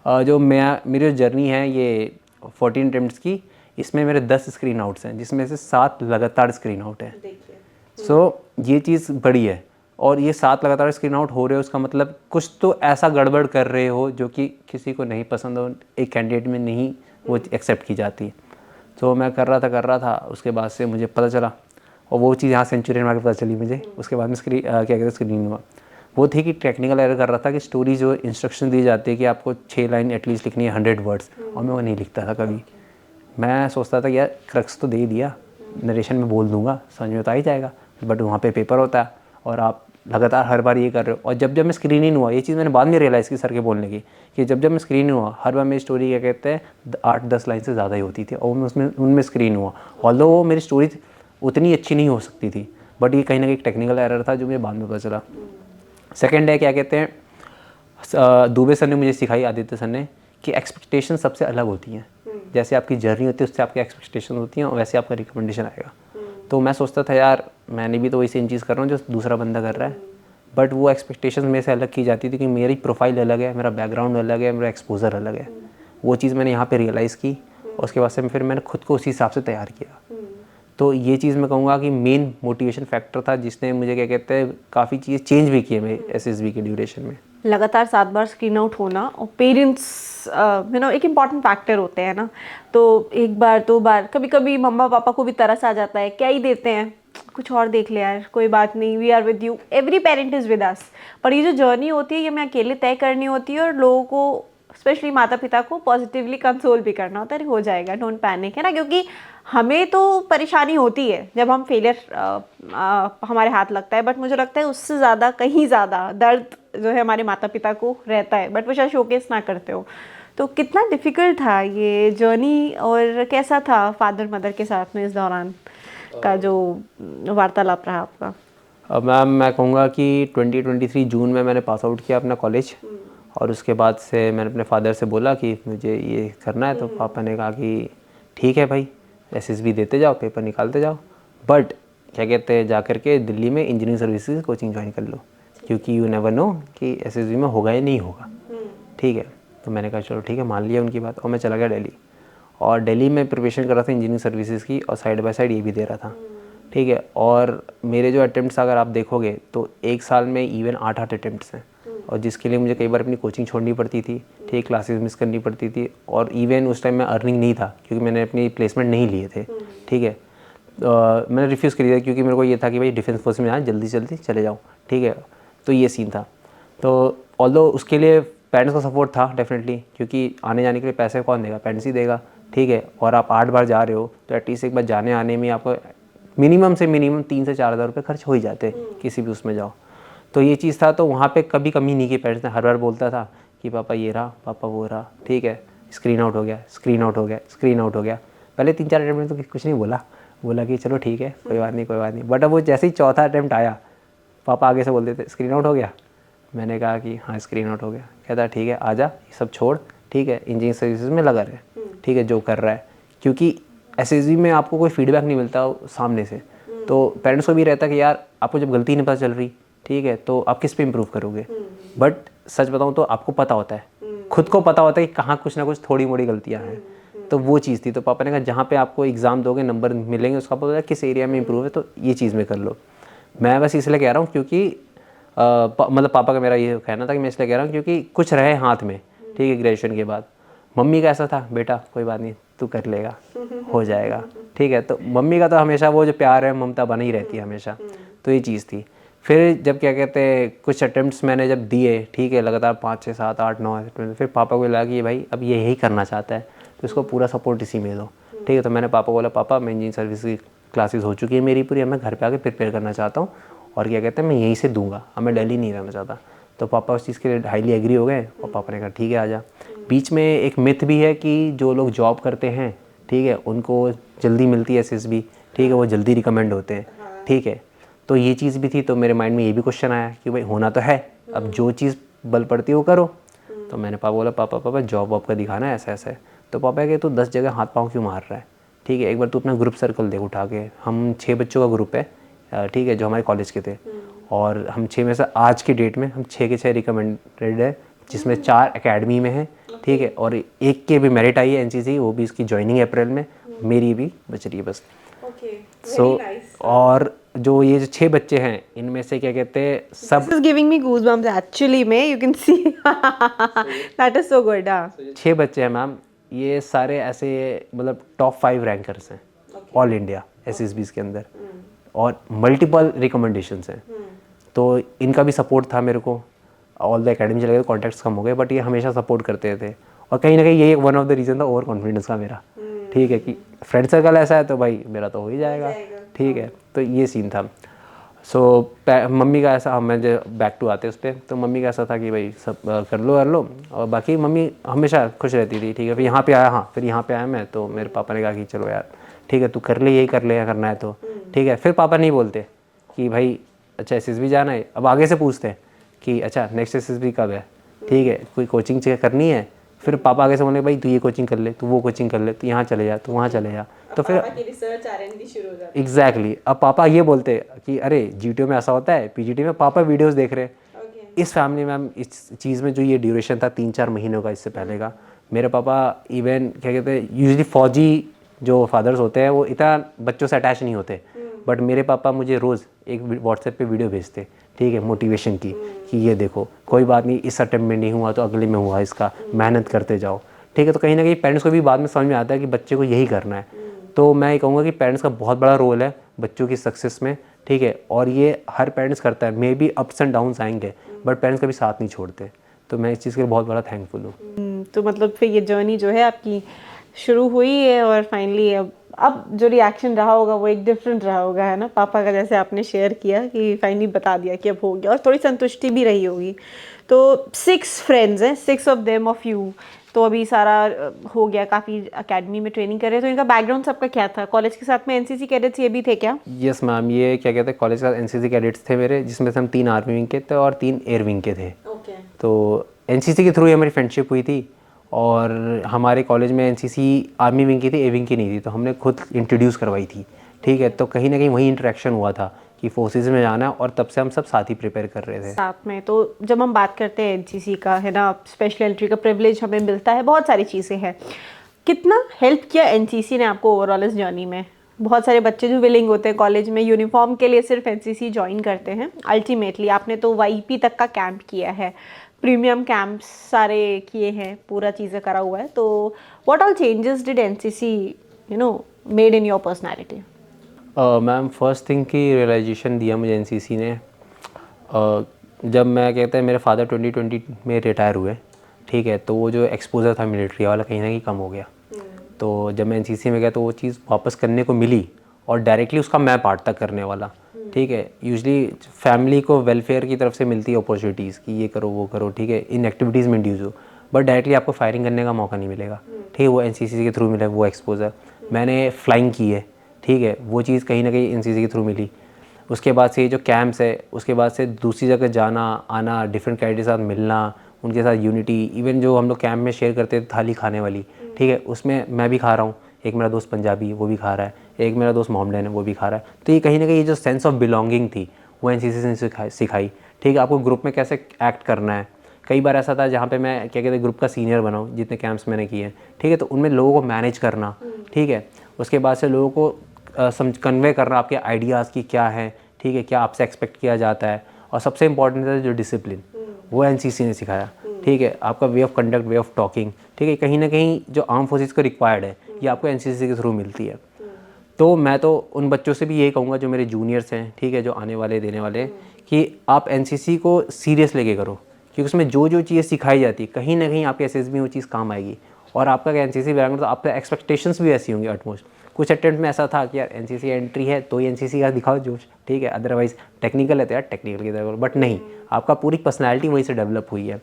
मेरी जो जर्नी है ये 14 अटेम्प्ट्स की, इसमें मेरे 10 स्क्रीन आउट्स हैं, जिसमें से 7 लगातार स्क्रीन आउट हैं। सो ये चीज़ बड़ी है, और ये 7 लगातार स्क्रीन आउट हो रहे हो, उसका मतलब कुछ तो ऐसा गड़बड़ कर रहे हो जो कि किसी को नहीं पसंद हो, एक कैंडिडेट में नहीं वो एक्सेप्ट की जाती। तो मैं कर रहा था, उसके बाद से मुझे पता चला, और वो चीज़ यहाँ सेंचुरियन मार्के पता चली मुझे। उसके बाद में क्या कहते हैं स्क्रीनिंग हुआ, वो थी कि टेक्निकल एरर कर रहा था कि स्टोरी जो इंस्ट्रक्शन दी जाती है कि आपको 6 लाइन एटलीस्ट लिखनी है 100 वर्ड्स, और मैं वो नहीं लिखता था कभी। मैं सोचता था कि यार क्रक्स तो दे ही दिया, नरेशन में बोल दूंगा, समझ में तो आ ही जाएगा, बट वहाँ पे पेपर होता है और आप लगातार हर बार ये कर रहे हो। और जब मैं स्क्रीन इन हुआ, ये चीज़ मैंने बाद में रियलाइज़ की सर के बोलने की, कि जब मैं स्क्रीन हुआ हर बार मेरी स्टोरी क्या कहते हैं 8-10 लाइन से ज़्यादा ही होती थी, और मैं उनमें स्क्रीन हुआ, ऑल्दो वो मेरी स्टोरी उतनी अच्छी नहीं हो सकती थी, बट ये कहीं ना कहीं एक टेक्निकल एरर था जो मुझे बाद में पता चला। सेकेंड है क्या कहते हैं, दुबे सर ने मुझे सिखाई, आदित्य सर ने, कि एक्सपेक्टेशन सबसे अलग होती हैं। जैसे आपकी जर्नी होती है उससे आपकी एक्सपेक्टेशन होती हैं, और वैसे आपका रिकमेंडेशन आएगा। तो मैं सोचता था यार मैंने भी तो वही सेम चीज़ कर रहा हूँ जो दूसरा बंदा कर रहा है, बट वो एक्सपेक्टेशन मेरे से अलग की जाती थी कि मेरी प्रोफाइल अलग है, मेरा बैकग्राउंड अलग है, मेरा एक्सपोजर अलग है। वो चीज़ मैंने यहाँ पे रियलाइज़ की, और उसके बाद से फिर मैंने खुद को उसी हिसाब से तैयार किया। तो ये चीज़ मैं कहूँगा कि मेन मोटिवेशन फैक्टर था, जिसने मुझे क्या कहते हैं काफ़ी चीज़ें चेंज भी की है मेरे SSB के ड्यूरेशन में। लगातार 7 बार स्क्रीन आउट होना, और पेरेंट्स एक इम्पॉर्टेंट फैक्टर होते हैं ना। तो एक बार 2 बार कभी कभी मम्मा पापा को भी तरस आ जाता है, क्या ही देते हैं, कुछ और देख ले यार, कोई बात नहीं, we are with you, every parent is with us. पर ये जो जर्नी होती है ये हमें अकेले तय करनी होती है, और लोगों को स्पेशली माता पिता को पॉजिटिवली कंसोल भी करना होता है, हो जाएगा, डोंट पैनिक, है ना। क्योंकि हमें तो परेशानी होती है जब हम फेलियर हमारे हाथ लगता है, बट मुझे लगता है उससे ज़्यादा, कहीं ज़्यादा दर्द जो है हमारे माता पिता को रहता है, बट वो शायद शोकेस ना करते हो। तो कितना डिफ़िकल्ट था ये जर्नी, और कैसा था फादर मदर के साथ में इस दौरान का जो वार्तालाप रहा आपका? अब मैम मैं कहूँगा कि 2023 जून में मैंने पास आउट किया अपना कॉलेज, और उसके बाद से मैंने अपने फादर से बोला कि मुझे ये करना है, तो पापा ने कहा कि ठीक है भाई, SSB देते जाओ, पेपर निकालते जाओ, बट क्या कहते हैं जा करके दिल्ली में इंजीनियरिंग सर्विसेज कोचिंग ज्वाइन कर लो, क्योंकि यू नेवर नो कि SSB में होगा या नहीं होगा, ठीक है। तो मैंने कहा चलो ठीक है, मान लिया उनकी बात, और मैं चला गया दिल्ली, और दिल्ली में प्रिपरेशन कर रहा था इंजीनियरिंग सर्विसेज की, और साइड बाय साइड ये भी दे रहा था, ठीक है। और मेरे जो अटेम्प्ट्स अगर आप देखोगे तो एक साल में इवन 8 अटेम्प्ट्स हैं, और जिसके लिए मुझे कई बार अपनी कोचिंग छोड़नी पड़ती थी, ठीक, क्लासेस मिस करनी पड़ती थी, और इवन उस टाइम में अर्निंग नहीं था क्योंकि मैंने अपनी प्लेसमेंट नहीं लिए थे, ठीक है। मैंने रिफ्यूज़ कर दिया क्योंकि मेरे को ये था कि भाई डिफेंस फोर्स में आए, जल्दी जल्दी चले जाऊँ, ठीक है। तो ये सीन था। तो ऑल्दो उसके लिए पेरेंट्स का सपोर्ट था डेफिनेटली, क्योंकि आने जाने के लिए पैसे कौन देगा, पेरेंट्स ही देगा, ठीक है। और आप 8 बार जा रहे हो तो एटलीस्ट एक बार जाने आने में आपको मिनिमम से मिनिमम 3 से 4 हज़ार रुपये खर्च हो ही जाते किसी भी उसमें जाओ। तो ये चीज़ था, तो वहाँ पे कभी कमी नहीं की। पेरेंट्स ने हर बार बोलता था कि पापा ये रहा, पापा वो रहा, ठीक है, स्क्रीन आउट हो गया, स्क्रीन आउट हो गया, स्क्रीन आउट हो गया। पहले 3-4 अटैम्प्ट में तो कुछ नहीं बोला कि चलो ठीक है, कोई बात नहीं। बट अब वो जैसे ही चौथा अटैम्प्ट आया, पापा आगे से बोलते थे स्क्रीन आउट हो गया। मैंने कहा कि हाँ स्क्रीन आउट हो गया। कहता ठीक है आ जा, ये सब छोड़, ठीक है, इंजीनियरिंग सर्विसेज में लगा रहे, ठीक है, जो कर रहा है, क्योंकि SSB में आपको कोई फीडबैक नहीं मिलता सामने से। तो पेरेंट्स को भी रहता कि यार आपको जब गलती नहीं पता चल रही, ठीक है, तो आप किस पे इम्प्रूव करोगे। बट सच बताऊँ तो आपको पता होता है, खुद को पता होता है कि कहाँ कुछ ना कुछ थोड़ी मोड़ी गलतियाँ हैं। तो वो चीज़ थी। तो पापा ने कहा जहाँ पे आपको एग्ज़ाम दोगे नंबर मिलेंगे, उसका पता है किस एरिया में इम्प्रूव है, तो ये चीज़ में कर लो। मैं बस इसलिए कह रहा हूँ क्योंकि मतलब पापा का मेरा ये कहना था कि मैं इसलिए कह रहा हूँ क्योंकि कुछ रहे हाथ में, ठीक है, ग्रेजुएशन के बाद। मम्मी का ऐसा था, बेटा कोई बात नहीं, तू कर लेगा, हो जाएगा, ठीक है। तो मम्मी का तो हमेशा वो जो प्यार है, ममता बनी रहती है हमेशा। तो ये चीज़ थी। फिर जब क्या कहते हैं कुछ अटेम्प्ट्स मैंने जब दिए, ठीक है, लगातार 5 6 7 8 9, फिर पापा को लगा कि भाई अब ये यही करना चाहता है तो इसको पूरा सपोर्ट इसी में दो, ठीक है। तो मैंने पापा को बोला, पापा मैं इंजीनियरिंग सर्विस की क्लासेस हो चुकी है मेरी पूरी, अब मैं घर पे आके प्रिपेयर करना चाहता हूँ और क्या कहते हैं मैं यहीं से दूंगा, अब मैं दिल्ली नहीं रहना चाहता। तो पापा उस चीज़ के लिए हाईली एग्री हो गए और पापा ने कहा ठीक है आ जा। बीच में एक मिथ भी है कि जो लोग जॉब करते हैं, ठीक है, उनको जल्दी मिलती है SSB, ठीक है, वो जल्दी रिकमेंड होते हैं, ठीक है। तो ये चीज़ भी थी, तो मेरे माइंड में ये भी क्वेश्चन आया कि भाई होना तो है, अब जो चीज़ बल पड़ती है वो करो। तो मैंने पापा बोला, पापा जॉब वॉब का दिखाना है ऐसा ऐसा है। तो पापा कहे तू 10 जगह हाथ पाँव क्यों मार रहा है, ठीक है, एक बार तू अपना ग्रुप सर्कल देख उठा के। हम 6 बच्चों का ग्रुप है, ठीक है, जो हमारे कॉलेज के थे, और हम 6 में से आज की डेट में हम 6 के 6 रिकमेंडेड है, जिसमें 4 एकेडमी में है, ठीक है, और एक के भी मेरिट आई है NCC, वो भी इसकी ज्वाइनिंग अप्रैल में, मेरी भी बच रही है बस। सो और जो ये जो 6 बच्चे हैं इनमें से क्या कहते हैं सब This is giving me goosebumps actually में, you can see that is so good। 6 बच्चे हैं मैम, ये सारे ऐसे मतलब टॉप 5 रैंकर्स हैं ऑल इंडिया SSBs के अंदर, और मल्टीपल रिकमेंडेशंस हैं। तो इनका भी सपोर्ट था मेरे को, ऑल द एकेडमी चले गए, कॉन्टैक्ट्स कम हो गए, बट ये हमेशा सपोर्ट करते थे। और कहीं ना कहीं ये वन ऑफ द रीज़न था ओवर कॉन्फिडेंस का मेरा, ठीक है, कि फ्रेंड सर्कल ऐसा है तो भाई मेरा तो हो ही जाएगा, ठीक है। तो ये सीन था। सो मम्मी का ऐसा, मैं जो बैक टू आते उस पर, तो मम्मी का ऐसा था कि भाई सब कर लो, और बाकी मम्मी हमेशा खुश रहती थी, ठीक है। फिर यहाँ पे आया, हाँ फिर यहाँ पे आया मैं, तो मेरे पापा ने कहा कि चलो यार ठीक है तू कर ले, यही कर ले, करना है तो ठीक है। फिर पापा नहीं बोलते कि भाई अच्छा SSB जाना है, अब आगे से पूछते हैं कि अच्छा नेक्स्ट SSB कब है, ठीक है, कोई कोचिंग करनी है। फिर पापा आगे से बोले भाई तू ये कोचिंग कर ले, तू वो कोचिंग कर ले, तू यहाँ चले जा, तू वहाँ चले जा। तो फिर रिसर्च R&D शुरू हो जाती है। एग्जैक्टली, अब पापा ये बोलते कि अरे GTO में ऐसा होता है, PGT में पापा वीडियोस देख रहे हैं। इस फैमिली में हम इस चीज़ में जो ये ड्यूरेशन था 3-4 महीनों का इससे पहले का, मेरे पापा इवन क्या कहते हैं यूजली फौजी जो फादर्स होते हैं वो इतना बच्चों से अटैच नहीं होते, बट मेरे पापा मुझे रोज़ एक व्हाट्सएप पे वीडियो भेजते, ठीक है, मोटिवेशन की, कि ये देखो कोई बात नहीं, इस अटेम्प्ट में नहीं हुआ तो अगले में हुआ, इसका मेहनत करते जाओ, ठीक है। तो कहीं ना कहीं पेरेंट्स को भी बाद में समझ में आता है कि बच्चे को यही करना है। तो मैं ये कहूँगा कि पेरेंट्स का बहुत बड़ा रोल है बच्चों की सक्सेस में, ठीक है, और ये हर पेरेंट्स करता है। May be ups and downs आएंगे बट पेरेंट्स कभी साथ नहीं छोड़ते, तो मैं इस चीज़ के लिए बहुत बड़ा थैंकफुल हूँ। तो मतलब फिर ये जर्नी जो है आपकी शुरू हुई है, और फाइनली अब जो रिएक्शन रहा होगा वो एक डिफरेंट रहा होगा, है ना, पापा का, जैसे आपने शेयर किया कि फाइनली बता दिया कि अब हो गया, और थोड़ी संतुष्टि भी रही होगी। तो 6 फ्रेंड्स हैं, 6 ऑफ देम ऑफ यू, तो अभी सारा हो गया, काफ़ी एकेडमी में ट्रेनिंग कर रहे हैं। तो इनका बैकग्राउंड सबका क्या था? कॉलेज के साथ में NCC कैडेट्स ये भी थे क्या? यस मैम, ये क्या कहते हैं कॉलेज का NCC कैडेट्स थे मेरे, जिसमें से हम 3 आर्मी विंग के थे और 3 एयर विंग के थे। तो NCC के थ्रू ही हमारी फ्रेंडशिप हुई थी, और हमारे कॉलेज में NCC आर्मी विंग की थी, ए विंग की नहीं थी, तो हमने खुद इंट्रोड्यूस करवाई थी, ठीक है। तो कहीं ना कहीं वही इंटरेक्शन हुआ था कि फोर्सेज में जाना है, और तब से हम सब साथ ही प्रिपेयर कर रहे थे साथ में। तो जब हम बात करते हैं NCC का, है ना, स्पेशल एंट्री का प्रिविलेज हमें मिलता है, बहुत सारी चीज़ें हैं। कितना हेल्प किया NCC ने आपको ओवरऑल इस जर्नी में? बहुत सारे बच्चे जो विलिंग होते हैं कॉलेज में यूनिफॉर्म के लिए सिर्फ NCC ज्वाइन करते हैं, अल्टीमेटली आपने तो YP तक का कैंप किया है, प्रीमियम कैंप्स सारे किए हैं, पूरा चीज़ें करा हुआ है। तो what all changes did NCC made in your personality? Ma'am first thing की रियलाइजेशन दिया मुझे NCC ने, जब मैं कहते हैं मेरे फादर 2020 में रिटायर हुए, ठीक है, तो वो जो एक्सपोजर था मिलिट्री वाला कहीं ना कहीं कम हो गया। तो जब मैं NCC में गया तो वो चीज़ वापस करने को मिली, और डायरेक्टली उसका मैं पार्ट तक करने वाला, ठीक है। यूजली फैमिली को वेलफेयर की तरफ से मिलती है अपॉर्चुनिटीज़ कि ये करो वो करो, ठीक है, इन एक्टिविटीज़ में इंड्यूस हो, बट डायरेक्टली आपको फायरिंग करने का मौका नहीं मिलेगा, ठीक है। वो NCC के थ्रू मिला वो एक्सपोजर। मैंने फ्लाइंग की है, ठीक है, वो चीज़ कहीं ना कहीं NCC के थ्रू मिली। उसके बाद से ये जो कैंप्स है, उसके बाद से दूसरी जगह जाना आना, डिफरेंट कैडेट के साथ मिलना, उनके साथ यूनिटी, इवन जो हम लोग कैंप में शेयर करते थे थाली खाने वाली, ठीक है, उसमें मैं भी खा रहा हूँ, एक मेरा दोस्त पंजाबी वो भी खा रहा है, एक मेरा दोस्त मोहम्मदन है वो भी खा रहा है। तो ये कहीं ना कहीं ये जो सेंस ऑफ बिलोंगिंग थी वो NCC ने सिखाई, ठीक है, आपको ग्रुप में कैसे एक्ट करना है। कई बार ऐसा था जहाँ पे मैं क्या कहते हैं ग्रुप का सीनियर बना हूँ, जितने कैंप्स मैंने किए हैं, ठीक है, तो उनमें लोगों को मैनेज करना, ठीक है, उसके बाद से लोगों को कन्वे करना आपके आइडियाज़ की क्या है, ठीक है, क्या आपसे एक्सपेक्ट किया जाता है, और सबसे इंपॉर्टेंट है जो डिसिप्लिन, वो NCC ने सिखाया, ठीक है, आपका way of conduct, way of talking, ठीक है, कहीं ना कहीं जो आर्म फोर्सेस को रिक्वायर्ड है ये आपको NCC के थ्रू मिलती है। तो मैं तो उन बच्चों से भी यही कहूँगा जो मेरे जूनियर्स हैं, ठीक है, जो आने वाले देने वाले हैं, कि आप एनसीसी को सीरियस लेके करो, क्योंकि उसमें जो जो चीज़ें सिखाई जाती है कहीं ना कहीं आपके एसएस में वो चीज़ काम आएगी। और आपका एनसीसी बैकग्राउंड तो आपका एक्सपेक्टेशंस भी ऐसी होंगी ऑटमोस्ट। कुछ अटेम्प्ट में ऐसा था कि यार एनसीसी एंट्री है तो ही एनसीसी का दिखाओ जोश, ठीक है, अदरवाइज टेक्निकल है तो यार टेक्निकल की तरफ, बट नहीं, आपका पूरी पर्सनैलिटी वहीं से डेवलप हुई है।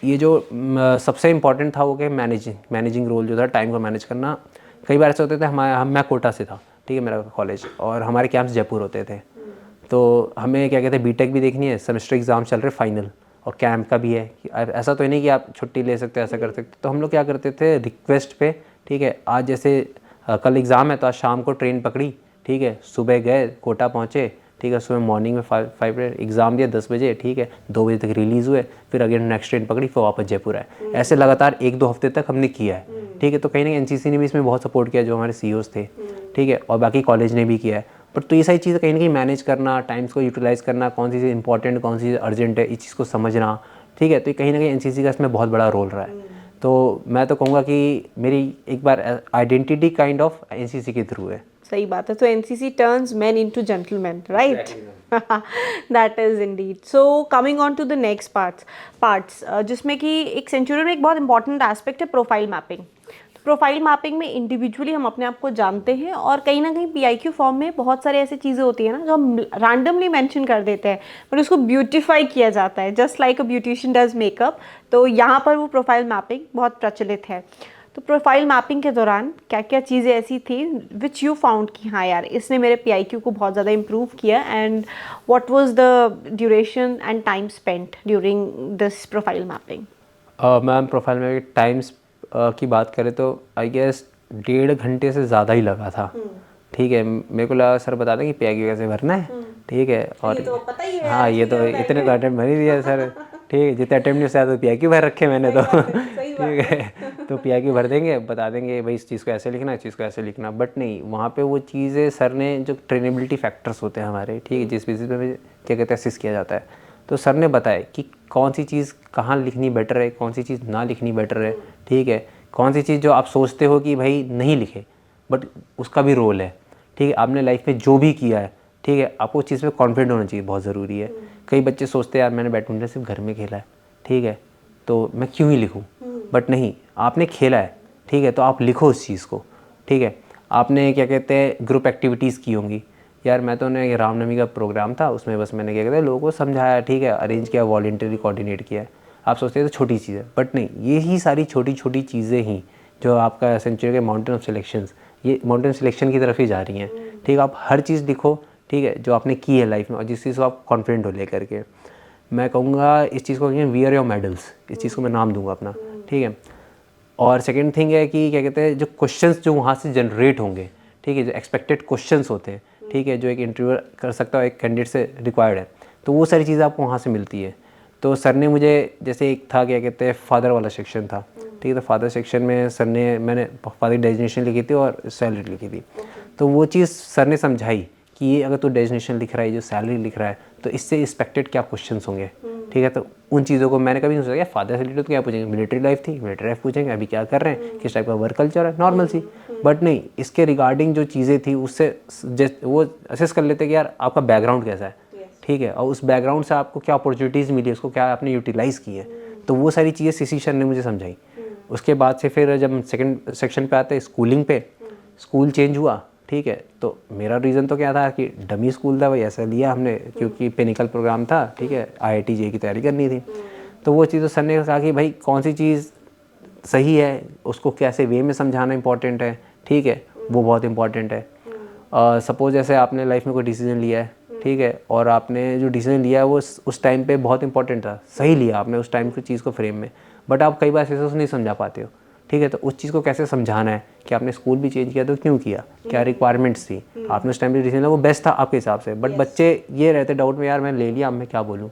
ये जो सबसे इम्पॉर्टेंट था वो कि मैनेजिंग रोल जो था, टाइम को मैनेज करना। कई बार ऐसे होते थे, मैं कोटा से था, ठीक है, मेरा कॉलेज, और हमारे कैंप्स जयपुर होते थे, तो हमें क्या कहते हैं बीटेक भी देखनी है, सेमेस्टर एग्ज़ाम चल रहे फाइनल, और कैंप का भी है कि ऐसा तो नहीं कि आप छुट्टी ले सकते, ऐसा कर सकते। तो हम लोग क्या करते थे रिक्वेस्ट पे, ठीक है, आज जैसे कल एग्ज़ाम है तो आज शाम को ट्रेन पकड़ी, ठीक है, सुबह गए कोटा पहुँचे, ठीक है, सुबह मॉर्निंग में 5 एग्ज़ाम दिया 10 बजे, ठीक है, 2 बजे तक रिलीज़ हुए, फिर अगेन नेक्स्ट ट्रेन पकड़ी, फिर वापस जयपुर आए। ऐसे लगातार 1-2 हफ्ते तक हमने किया है, ठीक है। तो कहीं ना कहीं एनसीसी ने भी इसमें बहुत सपोर्ट किया, जो हमारे सीईओज थे, ठीक है, और बाकी कॉलेज ने भी किया है। बट तो ये सारी चीज़ें कहीं ना कहीं मैनेज करना, टाइम्स को यूटिलाइज़ करना, कौन सी चीज़ इंपॉर्टेंट कौन सी चीज़ अर्जेंट है, इस चीज़ को समझना, ठीक है, तो ये कहीं ना कहीं एनसीसी का इसमें बहुत बड़ा रोल रहा है। तो मैं तो कहूँगा कि मेरी एक बार आइडेंटिटी काइंड ऑफ एनसीसी के थ्रू है। सही बात है। तो NCC turns men into gentlemen, right? That is indeed. So coming on to the next parts, जिसमें कि एक सेंचुरियन में एक बहुत इंपॉर्टेंट एस्पेक्ट है प्रोफाइल मैपिंग। तो प्रोफाइल मैपिंग में इंडिविजुअली हम अपने आप को जानते हैं, और कहीं ना कहीं पीआईक्यू फॉर्म में बहुत सारे ऐसी चीज़ें होती हैं ना जो हम रैंडमली मेंशन कर देते हैं, बट उसको ब्यूटिफाई किया जाता है, just like a beautician does makeup. तो यहाँ पर वो प्रोफाइल मैपिंग बहुत प्रचलित है। तो प्रोफाइल मैपिंग के दौरान क्या क्या चीज़ें ऐसी थी विच यू फाउंड कि हाँ यार इसने मेरे पीआईक्यू को बहुत ज़्यादा इम्प्रूव किया, and what was the duration and time spent during this profile mapping? Ma'am profile में टाइम्स की बात करें तो आई गेस 1.5 घंटे से ज़्यादा ही लगा था, ठीक है। मेरे को लगा सर बता दें कि पीआईक्यू कैसे भरना है, ठीक है, और ये तो पता ही है हाँ ये तो इतने तो अटेम्प्ट भर ही दिया सर, ठीक है, जितने अटेम्प्ट नहीं उससे तो पीआईक्यू भर रखे मैंने तो, ठीक है, तो पीआईक्यू भर देंगे, बता देंगे भाई इस चीज़ को ऐसे लिखना, इस चीज़ को ऐसे लिखना। बट नहीं, वहाँ पे वो चीज़ें सर ने जो ट्रेनेबिलिटी फैक्टर्स होते हैं हमारे, ठीक है, जिस बेसिस पे क्या कहते हैं असिस्ट किया जाता है, तो सर ने बताया कि कौन सी चीज़ कहाँ लिखनी बेटर है, कौन सी चीज़ ना लिखनी बेटर है, ठीक है, कौन सी चीज़ जो आप सोचते हो कि भाई नहीं लिखे बट उसका भी रोल है, ठीक है, आपने लाइफ में जो भी किया है, ठीक है, आपको उस चीज़ पे कॉन्फिडेंट होना चाहिए, बहुत ज़रूरी है। कई बच्चे सोचते हैं यार मैंने बैडमिंटन सिर्फ घर में खेला है, ठीक है, तो मैं क्यों ही लिखूँ, बट नहीं, आपने खेला है, ठीक है, तो आप लिखो उस चीज़ को, ठीक है। आपने क्या कहते हैं ग्रुप एक्टिविटीज़ की होंगी, यार मैं तो ने रामनवमी का प्रोग्राम था, उसमें बस मैंने क्या कहते हैं लोगों को समझाया, ठीक है, अरेंज किया, वॉलंटरी कोऑर्डिनेट किया। आप सोचते हैं तो छोटी चीज़ है, बट नहीं, ये ही सारी छोटी छोटी चीज़ें ही जो आपका सेंचुरी के माउंटेन ऑफ सिलेक्शंस, ये माउंटेन सिलेक्शन की तरफ ही जा रही हैं, ठीक है। आप हर चीज़ लिखो, ठीक है, जो आपने की है लाइफ में और जिस चीज़ को आप कॉन्फिडेंट हो लेकर के। मैं कहूँगा इस चीज़ को वियर योर मेडल्स, इस चीज़ को मैं नाम दूंगा अपना, ठीक है। और सेकंड थिंग है कि क्या कहते हैं जो क्वेश्चंस जो वहाँ से जनरेट होंगे, ठीक है, जो एक्सपेक्टेड क्वेश्चंस होते हैं, ठीक है, जो एक इंटरव्यूअर कर सकता है एक कैंडिडेट से रिक्वायर्ड है, तो वो सारी चीज़ें आपको वहाँ से मिलती है। तो सर ने मुझे जैसे एक था क्या कहते हैं फादर वाला सेक्शन था, ठीक है, तो फादर सेक्शन में सर ने मैंने फादर डेजिग्नेशन लिखी थी और सैलरी लिखी थी। तो वो चीज़ सर ने समझाई कि ये अगर तू डेजिग्नेशन लिख रहा है, जो सैलरी लिख रहा है, तो इससे एक्सपेक्टेड क्या क्वेश्चंस होंगे, ठीक है। तो उन चीज़ों को मैंने कभी नहीं सोचा, फादर से रिलेटेड तो क्या पूछेंगे, मिलिट्री लाइफ थी, मिलिट्री लाइफ पूछेंगे, अभी क्या कर रहे हैं, किस टाइप का वर्क कल्चर है, नॉर्मल सी। बट नहीं, इसके रिगार्डिंग जो चीज़ें थी उससे वो असेस कर लेते कि यार आपका बैकग्राउंड कैसा है, ठीक है, और उस बैकग्राउंड से आपको क्या अपॉर्चुनिटीज़ मिली, उसको क्या आपने यूटिलाइज़ की है। तो वो सारी चीज़ें सीसी सर ने मुझे समझाई। उसके बाद से फिर जब सेकंड सेक्शन पे आते स्कूलिंग पे, स्कूल चेंज हुआ, ठीक है, तो मेरा रीज़न तो क्या था कि डमी स्कूल था, वही ऐसा लिया हमने क्योंकि पेनिकल प्रोग्राम था, ठीक है, IIT JEE की तैयारी करनी थी। तो वो चीज़ तो सर ने कहा कि भाई कौन सी चीज़ सही है, उसको कैसे वे में समझाना इंपॉर्टेंट है, ठीक है, वो बहुत इंपॉर्टेंट है। सपोज जैसे आपने लाइफ में कोई डिसीजन लिया है, ठीक है, और आपने जो डिसीजन लिया है वो उस टाइम पे बहुत इंपॉर्टेंट था, सही लिया आपने उस टाइम की चीज़ को फ्रेम में, बट आप कई बार ऐसे नहीं समझा पाते हो, ठीक है। तो उस चीज़ को कैसे समझाना है कि आपने स्कूल भी चेंज किया तो क्यों किया, क्या रिक्वायरमेंट्स थी, आपने उस टाइम पे डिसीजन लिया वो बेस्ट था आपके हिसाब से, बट बच्चे ये रहते डाउट में, यार मैं ले लिया अब मैं क्या बोलूँ,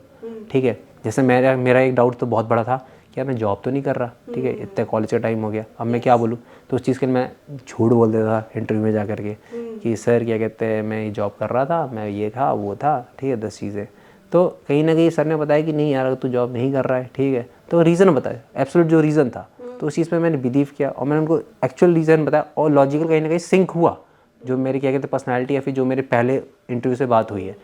ठीक है। जैसे मेरा एक डाउट तो बहुत बड़ा था कि यार मैं जॉब तो नहीं कर रहा, ठीक है, इतने कॉलेज का टाइम हो गया, अब मैं क्या बोलूँ। तो उस चीज़ के लिए मैं झूठ बोल देता था इंटरव्यू में जा करके कि सर क्या कहते हैं मैं जॉब कर रहा था, मैं ये था वो था, ठीक है, 10 चीज़ें। तो कहीं ना कहीं सर ने बताया कि नहीं यार अगर तू जॉब नहीं कर रहा है, ठीक है, तो रीज़न बताया, एब्सोल्यूट जो रीज़न था, तो उस चीज़ पे मैंने बिलीव किया और मैंने उनको एक्चुअल रीज़न बताया और लॉजिकल कहीं ना कहीं सिंक हुआ, जो मेरी क्या कहते हैं पर्सनैलिटी या फिर जो मेरे पहले इंटरव्यू से बात हुई है।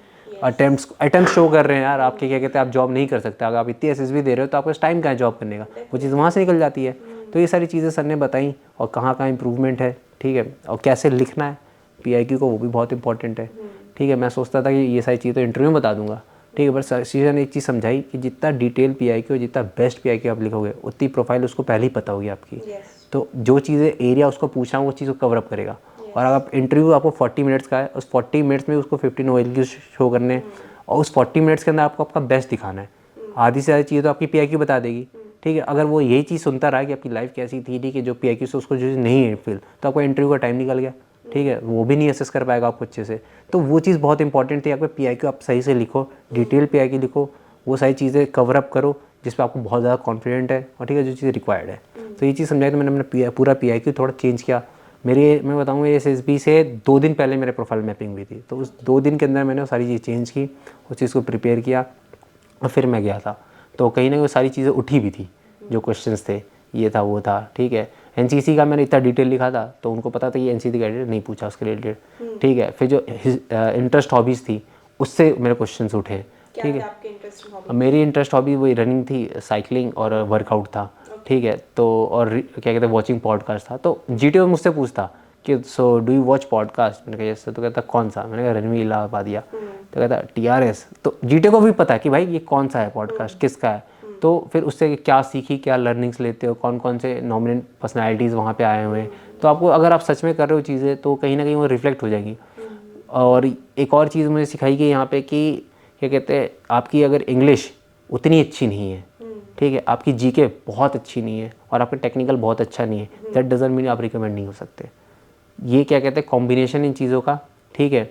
अटेम्प्ट शो कर रहे हैं यार आपके क्या कहते हैं आप जॉब नहीं कर सकते, अगर आप इतनी एसएसबी दे रहे हो तो आपको टाइम कहाँ है जॉब करने का, वो चीज़ वहाँ से निकल जाती है। तो ये सारी चीज़ें सर ने बताई और कहाँ कहाँ इंप्रूवमेंट है, ठीक है, और कैसे लिखना है PIQ को, वो भी बहुत इंपॉर्टेंट है, ठीक है। मैं सोचता था कि ये सारी चीज़ें तो इंटरव्यू में बता दूंगा, ठीक है, बट शीशा ने एक चीज़ समझाई कि जितना डिटेल PIQ और जितना बेस्ट PIQ आप लिखोगे उतनी प्रोफाइल उसको पहले ही पता होगी आपकी। तो जो चीज़ें एरिया उसको पूछा वो चीज़ को कवर अप करेगा। और अगर इंटरव्यू आपको 40 मिनट्स का है, उस 40 मिनट्स में उसको 15 OLQ शो करने और उस 40 मिनट्स के अंदर आपको आपका बेस्ट दिखाना है। आधी से ज़्यादा चीज़ें तो आपकी PIQ बता देगी, ठीक है। अगर वो यही चीज़ सुनता रहा कि आपकी लाइफ कैसी थी, ठीक है, जो PIQ से उसको जो चीज़ नहीं है फील, तो आपका इंटरव्यू का टाइम निकल गया, ठीक है, वो भी नहीं असेस कर पाएगा आपको अच्छे से। तो वो चीज़ बहुत इंपॉर्टेंट थी, आपका PIQ आप सही से लिखो, डिटेल PIQ लिखो, वो सारी चीज़ें कवर अप करो जिस पर आपको बहुत ज़्यादा कॉन्फिडेंट है, और ठीक है, जो चीज़ रिक्वायर्ड है। तो ये चीज़ समझाई तो मैंने अपना पूरा PIQ थोड़ा चेंज किया। मैं बताऊँगा SSB से 2 दिन पहले मेरे प्रोफाइल मैपिंग हुई थी, तो उस 2 दिन के अंदर मैंने वो सारी चीज़ चेंज की, उस चीज़ को प्रिपेयर किया और फिर मैं गया था। तो कहीं ना कहीं वो सारी चीज़ें उठी भी थी, जो क्वेश्चंस थे, ये था वो था, ठीक है। NCC का मैंने इतना डिटेल लिखा था तो उनको पता था ये NCC का नहीं पूछा उसके रिलेटेड, ठीक है। फिर जो इंटरेस्ट हॉबीज़ थी उससे मेरे क्वेश्चंस उठे, ठीक है। मेरी इंटरेस्ट हॉबी वही रनिंग थी, साइकिलिंग और वर्कआउट था, ठीक है। तो और क्या कहते हैं वॉचिंग पॉडकास्ट था। तो GTO मुझसे पूछता कि so do you watch podcast, मैंने कहा यस। तो कहता कौन सा, मैंने कहा रणवीर इलाहाबादिया। तो कहता TRS। तो GTO को भी पता है कि भाई ये कौन सा है पॉडकास्ट, किसका है। तो फिर उससे क्या सीखी, क्या लर्निंग्स लेते हो, कौन कौन से नॉमिनेट पर्सनैलिटीज़ वहाँ पे आए हुए हैं। तो आपको अगर आप सच में कर रहे हो चीज़ें तो कहीं ना कहीं वो रिफ्लेक्ट हो जाएगी। और एक और चीज़ मुझे सिखाई गई यहाँ पे कि क्या कहते हैं आपकी अगर इंग्लिश उतनी अच्छी नहीं है, ठीक है, आपकी GK बहुत अच्छी नहीं है और आपका टेक्निकल बहुत अच्छा नहीं है, दैट डजंट मीन आप रिकमेंड नहीं हो सकते। ये क्या कहते हैं कॉम्बिनेशन इन चीज़ों का, ठीक है,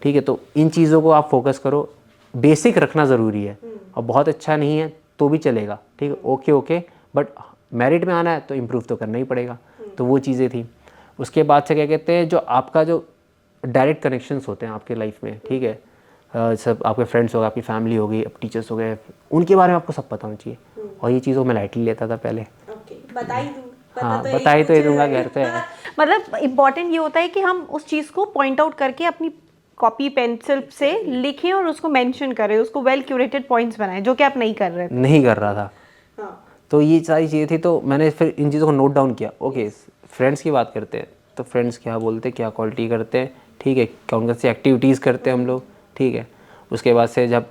ठीक है। तो इन चीज़ों को आप फोकस करो, बेसिक रखना ज़रूरी है। और बहुत अच्छा नहीं है तो भी चलेगा, ठीक है, ओके, बट मेरिट में आना है तो इम्प्रूव तो करना ही पड़ेगा। तो वो चीज़ें थी। उसके बाद से क्या कहते हैं जो आपका जो डायरेक्ट कनेक्शंस होते हैं आपके लाइफ में, ठीक है, सब आपके फ्रेंड्स हो गए, आपकी फैमिली होगी, अब टीचर्स हो गए, उनके बारे में आपको सब पता होना चाहिए। और ये चीज़ों में लाइटली लेता था पहले। हाँ, बताई तो ये दूंगा घर पे। मतलब इम्पॉर्टेंट ये होता है कि हम उस चीज़ को पॉइंट आउट करके अपनी कॉपी पेंसिल से लिखें और उसको मेंशन करें, उसको वेल क्यूरेटेड पॉइंट्स बनाएं, जो कि आप नहीं कर रहे थे। नहीं कर रहा था। तो ये सारी चीज़ें थी, तो मैंने फिर इन चीज़ों को नोट डाउन किया। ओके, फ्रेंड्स की बात करते हैं तो फ्रेंड्स क्या बोलते, क्या क्वालिटी करते हैं, ठीक है, कौन कौन सी एक्टिविटीज़ करते हैं हम लोग, ठीक है। उसके बाद से जब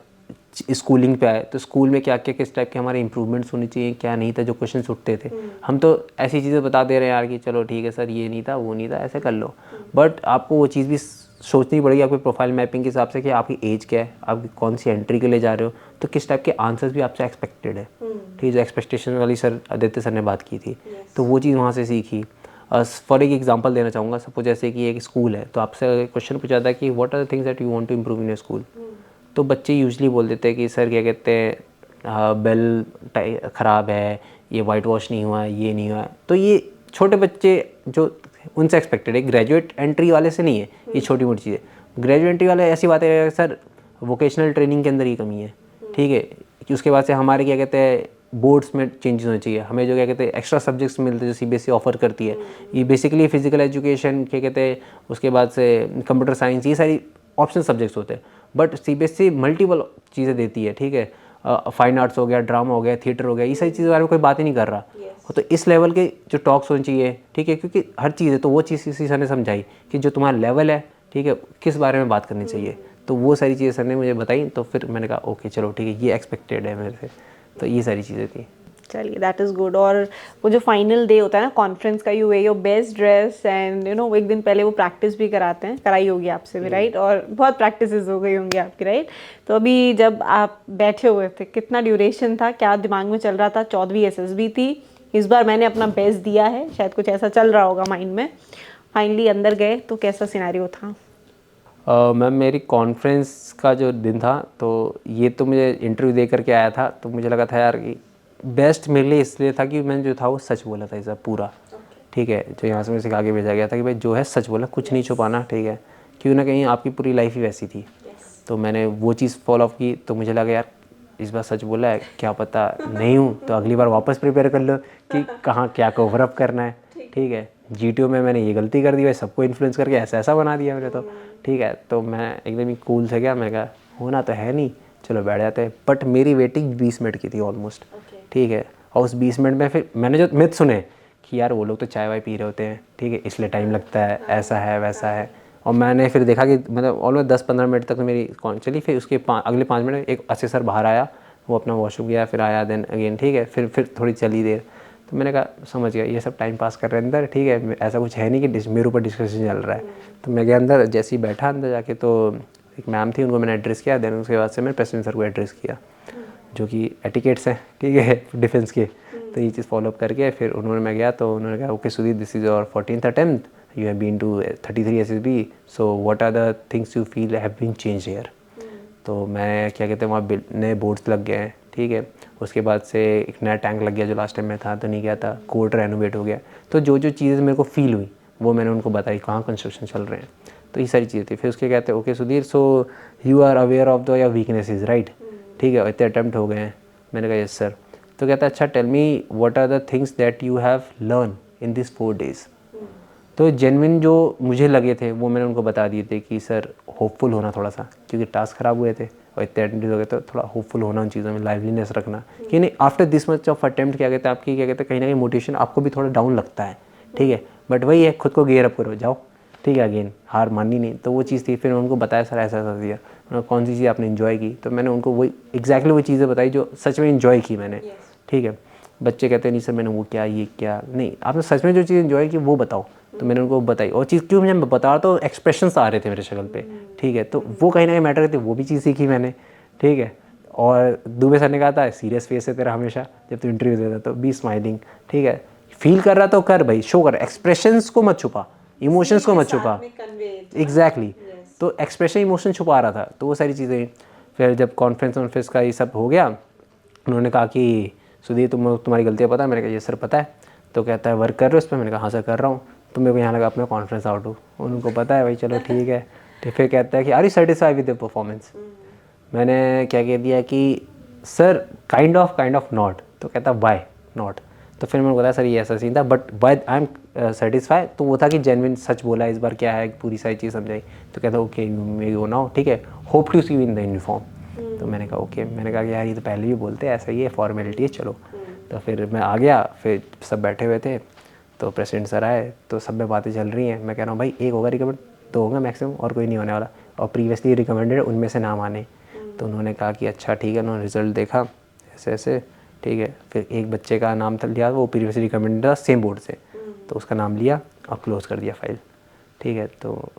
स्कूलिंग पे आए तो स्कूल में क्या क्या किस टाइप के हमारे इंप्रूवमेंट्स होने चाहिए, क्या नहीं था, जो क्वेश्चन उठते थे। हम तो ऐसी चीज़ें बता दे रहे हैं यार कि चलो ठीक है सर, ये नहीं था, वो नहीं था, ऐसे कर लो, बट आपको वो चीज़ भी सोचनी पड़ेगी आपकी प्रोफाइल मैपिंग के हिसाब से कि आपकी एज क्या है, आप कौन सी एंट्री के लिए जा रहे हो, तो किस टाइप के आंसर्स भी आपसे एक्सपेक्टेड है, ठीक है। जो एक्सपेक्टेशन वाली सर आदित्य सर ने बात की थी, तो वो चीज़ वहाँ से सीखी। फॉर एक एग्जांपल देना चाहूँगा, सपोज जैसे कि एक स्कूल है, तो आपसे क्वेश्चन पूछा था कि what are the things that you want to improve in your school. तो बच्चे यूजली बोल देते हैं कि सर क्या कहते हैं बेल ख़राब है, ये वाइट वॉश नहीं हुआ है, ये नहीं हुआ है। तो ये छोटे बच्चे जो उनसे एक्सपेक्टेड है, ग्रेजुएट एंट्री वाले से नहीं है ये छोटी मोटी चीज़ें। ग्रेजुएट एंट्री वाले ऐसी बातें करेगा सर वोकेशनल ट्रेनिंग के अंदर ही कमी है, ठीक है, कि उसके बाद से हमारे क्या कहते हैं बोर्ड्स में चेंजेस होने चाहिए, हमें जो क्या कहते हैं एक्स्ट्रा सब्जेक्ट्स मिलते हैं जो CBSE ऑफर करती है, ये बेसिकली फिजिकल एजुकेशन क्या कहते हैं, उसके बाद से कंप्यूटर साइंस, ये सारी ऑप्शन सब्जेक्ट्स होते हैं, बट CBSE मल्टीपल चीज़ें देती है, ठीक है। फाइन आर्ट्स हो गया, ड्रामा हो गया, थिएटर हो गया, ये सारी चीज़ों के बारे में कोई बात ही नहीं कर रहा। तो इस लेवल के जो टॉक्स होने चाहिए, ठीक है, क्योंकि हर चीज़ है, तो वो चीज़ इसी सर ने समझाई कि जो तुम्हारा लेवल है, ठीक है, किस बारे में बात करनी चाहिए। तो वो सारी चीज़ें सर ने मुझे बताई, तो फिर मैंने कहा ओके चलो ठीक है, ये एक्सपेक्टेड है मेरे से। तो ये सारी चीज़ें थी। चलिए, दैट इज़ गुड। और वो जो फाइनल डे होता है ना कॉन्फ्रेंस का, you wear your best dress and you know एक दिन पहले वो प्रैक्टिस भी कराते हैं, कराई होगी आपसे भी, राइट? और बहुत प्रैक्टिसेस हो गई होंगी आपकी, राइट? तो अभी जब आप बैठे हुए थे, कितना ड्यूरेशन था, क्या दिमाग में चल रहा था? 14वीं SSB थी, इस बार मैंने अपना बेस्ट दिया है, शायद कुछ ऐसा चल रहा होगा माइंड में। फाइनली अंदर गए तो कैसा सिनेरियो था? मैम मेरी कॉन्फ्रेंस का जो दिन था, तो ये तो मुझे इंटरव्यू दे करके आया था, तो मुझे लगा था यार कि बेस्ट मेरे लिए इसलिए था कि मैंने जो था वो सच बोला था इसे पूरा, ठीक है। जो यहाँ से मुझे सिखा के भेजा गया था कि भाई जो है सच बोला, कुछ नहीं छुपाना, ठीक है, क्यों ना कहीं आपकी पूरी लाइफ ही वैसी थी। तो मैंने वो चीज़ फॉलो अप की, तो मुझे लगा यार इस बार सच बोला है, क्या पता नहीं हूँ तो अगली बार वापस प्रिपेयर कर लो कि कहाँ क्या कवर अप करना है, ठीक है। GTO में मैंने ये गलती कर दी भाई, सबको इन्फ्लुएंस करके ऐसा ऐसा बना दिया मैंने तो, ठीक है। तो मैं एकदम ही कूल से गया, मैं कहा होना तो है नहीं, चलो बैठ जाते हैं। बट मेरी वेटिंग 20 मिनट की थी ऑलमोस्ट, ठीक है। और उस 20 मिनट में फिर मैंने जो मिथ सुने कि यार वो लोग तो चाय वाय पी रहे होते हैं, ठीक है, इसलिए टाइम लगता है, ऐसा है वैसा है। और मैंने फिर देखा कि मतलब ऑलमोस्ट 10-15 मिनट तक तो मेरी कौन चली। फिर उसके अगले 5 मिनट एक असेसर बाहर आया, वो अपना वॉशरूम गया, फिर आया, देन अगेन, ठीक है। फिर थोड़ी चली देर, तो मैंने कहा समझ गया ये सब टाइम पास कर रहे हैं अंदर, ठीक है, ऐसा कुछ है नहीं कि मेरे ऊपर डिस्कशन चल रहा है। तो मैं गया अंदर, जैसे ही बैठा अंदर जाके तो एक मैम थी, उनको मैंने एड्रेस किया। देन उसके बाद से मैंने प्रेसिडेंट सर को एड्रेस किया, जो कि एटिकेट्स हैं, ठीक है, डिफेंस के। तो ये चीज़ फॉलोअप करके फिर उन्होंने, मैं गया तो उन्होंने कहा okay Sudhir, this is your 14th attempt, you have been to 33 SSB, so what are the things you feel have been change here. तो मैं क्या कहते हैं, वहाँ नए बोर्ड्स लग गए हैं, ठीक है। उसके बाद से एक नया टैंक लग गया जो लास्ट टाइम में था तो नहीं गया था, कोर्ट रेनोवेट हो गया। तो जो जो चीज़ें मेरे को फील हुई वो मैंने उनको बताई, कहाँ कंस्ट्रक्शन चल रहे हैं, तो ये सारी चीज़ें थी। फिर उसके कहते हैं okay Sudhir, so you are aware of the your weaknesses, right, ठीक है, इतने अटैम्प्ट हो गए हैं। मैंने कहा यस सर। तो कहता है अच्छा tell me what are the things that you have learn in this 4 days। तो जेन्युइन जो मुझे लगे थे वो मैंने उनको बता दिए थे कि सर होपफुल होना थोड़ा सा, क्योंकि टास्क ख़राब हुए थे और इतने अटेम्प्ट हो गए, तो थोड़ा होपफुल होना उन चीज़ों में, लाइवलीनेस रखना कि नहीं after this much of attempt क्या कहते हैं आपकी, क्या कहते हैं कहीं ना कहीं मोटिवेशन आपको भी थोड़ा डाउन लगता है, ठीक है। बट वही है, खुद को गियर अप करो, जाओ, ठीक है, अगेन हार माननी नहीं। तो वो चीज़ थी। फिर उनको बताया सर ऐसा ऐसा दिया, उन्होंने कौन सी चीज़ आपने इन्जॉय की, तो मैंने उनको वही एग्जैक्टली वही चीज़ें बताई जो सच में इन्जॉय की मैंने, ठीक है। बच्चे कहते हैं नहीं सर मैंने वो क्या, ये क्या नहीं, आपने सच में जो चीज़ इन्जॉय की वो बताओ। तो मैंने उनको बताई, और चीज़ क्यों मैं बता रहा, तो एक्सप्रेशंस आ रहे थे मेरे शक्ल पे, ठीक है। तो वो कहीं ना कहीं मैटर करती, वो भी चीज़ सीखी मैंने, ठीक है। और दुबे सर ने कहा था सीरियस फेस है तेरा हमेशा, जब तू इंटरव्यू देता तो बी स्माइलिंग, ठीक है, फील कर रहा तो कर भाई, शो कर, एक्सप्रेशंस को मत छुपा, इमोशंस को मत छुपा, एग्जैक्टली। तो एक्सप्रेशन इमोशन छुपा रहा था, तो वो सारी चीज़ें। फिर जब कॉन्फ्रेंस वॉन्फ्रेंस का ये सब हो गया, उन्होंने कहा कि सुधीर तुम्हारी गलतियाँ पता है। मैंने कहा ये सर पता है। तो कहता है वर्क कर रहे हो इस पर। मैंने कहा हाँ सर कर रहा हूँ। तो मेरे को यहाँ लगा अपना कॉन्फ्रेंस आउट हूँ, उनको पता है भाई, चलो ठीक है। तो फिर कहता है कि are you satisfied with the performance. मैंने क्या कह दिया कि सर काइंड ऑफ नॉट। तो कहता वाई नॉट। तो फिर मैंने बताया सर ये ऐसा सीन था, but why I am satisfied. तो वो था कि जेन्युइन सच बोला इस बार, क्या है पूरी सारी चीज़ समझाई। तो कहता ओके मे गो नाउ, ठीक है, hope to see you in the uniform. तो मैंने कहा ओके। मैंने कहा कि यार ये तो पहले भी बोलते हैं, ऐसा ही है, फॉर्मेलिटी है, चलो। तो फिर मैं आ गया, फिर सब बैठे हुए थे, तो प्रेसिडेंट सर आए, तो सब में बातें चल रही हैं। मैं कह रहा हूँ भाई एक होगा रिकमेंड, 2 होंगे मैक्सिमम, और कोई नहीं होने वाला, और प्रीवियसली रिकमेंडेड उनमें से नाम आने। तो उन्होंने कहा कि अच्छा ठीक है, उन्होंने रिजल्ट देखा ऐसे ऐसे, ठीक है। फिर एक बच्चे का नाम था लिया, वो प्रीवियसली रिकमेंडेड था सेम बोर्ड से, तो उसका नाम लिया और क्लोज़ कर दिया फाइल, ठीक है। तो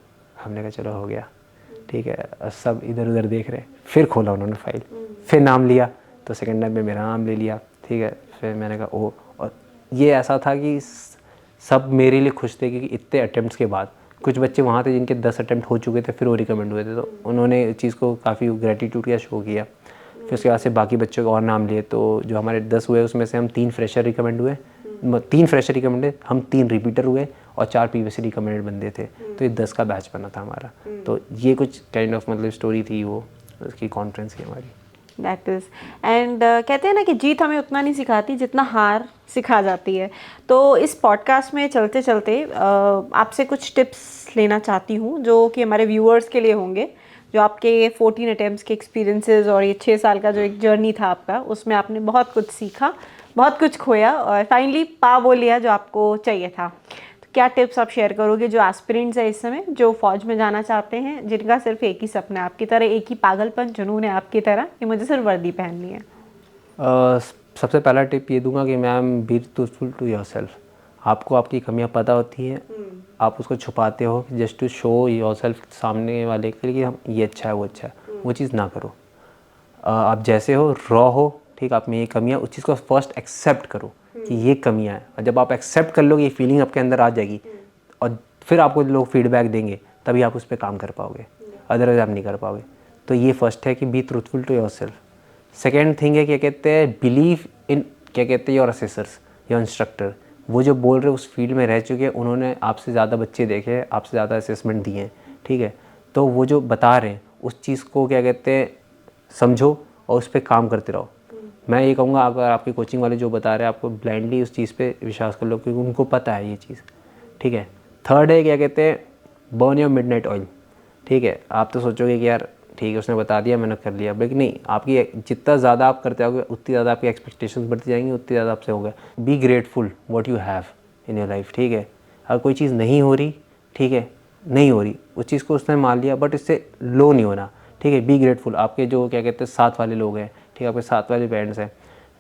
हमने कहा चलो हो गया, ठीक है। सब इधर उधर देख रहे, फिर खोला उन्होंने फाइल, फिर नाम लिया, तो सेकेंड टाइम में मेरा नाम ले लिया, ठीक है। फिर मैंने कहा ओ, और ये ऐसा था कि सब मेरे लिए खुश थे, क्योंकि इतने अटेम्प्ट्स के बाद कुछ बच्चे वहाँ थे जिनके 10 अटेम्प्ट हो चुके थे, फिर वो रिकमेंड हुए थे, तो उन्होंने इस चीज़ को काफ़ी ग्रेटिट्यूड का शो किया। फिर उसके बाद से बाकी बच्चों को और नाम लिए, तो जो हमारे 10 हुए उसमें से हम 3 फ्रेशर रिकमेंड हुए, 3 फ्रेशर रिकमेंडेड, हम 3 रिपीटर हुए और 4 प्रीवियसली रिकमेंडेड बंदे थे। तो ये 10 का बैच बना था हमारा। तो ये कुछ काइंड ऑफ मतलब स्टोरी थी वो उसकी कॉन्फ्रेंस की हमारी। दैट इज़ एंड कहते हैं ना कि जीत हमें उतना नहीं सिखाती जितना हार सिखा जाती है। तो इस पॉडकास्ट में चलते चलते आपसे कुछ टिप्स लेना चाहती हूँ जो कि हमारे व्यूअर्स के लिए होंगे, जो आपके 14 अटेम्प्ट्स के एक्सपीरियंसेस और ये 6 साल का जो एक जर्नी था आपका, उसमें आपने बहुत कुछ सीखा, बहुत कुछ खोया और फाइनली पा वो लिया जो आपको चाहिए था। तो क्या टिप्स आप शेयर करोगे जो एस्पिरेंट्स है इस समय, जो फौज में जाना चाहते हैं, जिनका सिर्फ एक ही सपना है आपकी तरह, एक ही पागलपन जुनून है आपकी तरह कि मुझे सिर्फ वर्दी पहननी है? सबसे पहला टिप ये दूंगा कि ma'am be truthful to yourself. आपको आपकी कमियां पता होती हैं, आप उसको छुपाते हो जस्ट टू शो योरसेल्फ सामने वाले के लिए कि हम ये अच्छा है वो अच्छा है, वो चीज़ ना करो। आप जैसे हो रॉ हो, ठीक, आप में ये कमियां, उस चीज़ को फर्स्ट एक्सेप्ट करो कि ये कमियां हैं। और जब आप एक्सेप्ट कर लोगे, ये फीलिंग आपके अंदर आ जाएगी और फिर आपको लोग फीडबैक देंगे, तभी आप उस पर काम कर पाओगे, अदरवाइज आप नहीं कर पाओगे। तो ये फर्स्ट है कि be truthful to yourself. Second thing है क्या कहते हैं, बिलीव इन क्या कहते हैं योर असेसर्स, योर इंस्ट्रक्टर। वो जो बोल रहे उस फील्ड में रह चुके हैं, उन्होंने आपसे ज़्यादा बच्चे देखे हैं, आपसे ज़्यादा असेसमेंट दिए हैं, ठीक है। तो वो जो बता रहे हैं उस चीज़ को क्या कहते हैं समझो और उस पर काम करते रहो। मैं ये कहूँगा अगर आपके कोचिंग वाले जो बता रहे हैं, आपको ब्लाइंडली उस चीज़ पे विश्वास कर लो, क्योंकि उनको पता है ये चीज़, ठीक है। थर्ड है क्या कहते हैं, बर्न योर मिडनाइट ऑयल, ठीक है। आप तो सोचोगे कि यार ठीक है उसने बता दिया मैंने कर लिया, लेकिन नहीं, आपकी जितना ज़्यादा आप करते होगे उतनी ज़्यादा आपकी एक्सपेक्टेशंस बढ़ती जाएंगी, उतनी ज़्यादा आपसे होगा। Be grateful what you have in your life, ठीक है। अगर कोई चीज़ नहीं हो रही, ठीक है, नहीं हो रही, उस चीज़ को उसने मान लिया, बट इससे लो नहीं होना, ठीक है। Be grateful. आपके जो क्या कहते हैं साथ वाले लोग हैं, ठीक है, आपके साथ वाले पेरेंट्स हैं।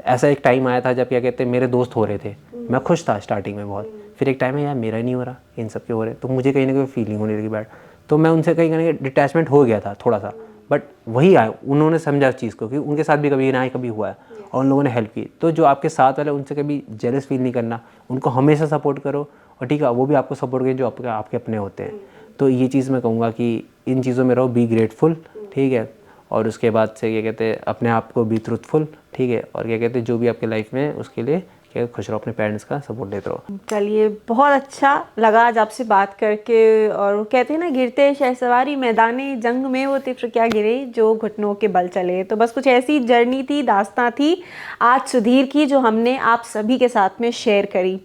ऐसा एक टाइम आया था जब क्या कहते हैं मेरे दोस्त हो रहे थे, मैं खुश था स्टार्टिंग में बहुत, फिर एक टाइम है यार मेरा नहीं हो रहा, इन सब के हो रहे, तो मुझे कहीं ना कहीं फीलिंग होने लगी बैड, तो मैं उनसे कहीं ना कहीं डिटैचमेंट हो गया था थोड़ा सा। बट वही आए, उन्होंने समझा चीज़ को कि उनके साथ भी कभी ना कभी हुआ है और उन लोगों ने हेल्प की। तो जो आपके साथ वाले उनसे कभी जेलस फील नहीं करना, उनको हमेशा सपोर्ट करो, और ठीक है वो भी आपको सपोर्ट करें जो आपके अपने होते हैं। तो ये चीज़ मैं कहूँगा कि इन चीज़ों में रहो, बी ग्रेटफुल, ठीक है। और उसके बाद से क्या कहते हैं अपने आप को बी ट्रूथफुल, ठीक है। और क्या कहते हैं जो भी आपके लाइफ में उसके लिए क्या खुश रहो, अपने पेरेंट्स का सपोर्ट देते रहो। चलिए, बहुत अच्छा लगा आज आपसे बात करके। और वो कहते हैं ना, गिरते शहसवारी मैदाने जंग में वो तिफ्र क्या गिरे जो घुटनों के बल चले। तो बस कुछ ऐसी जर्नी थी, दास्तां थी आज सुधीर की, जो हमने आप सभी के साथ में शेयर करी।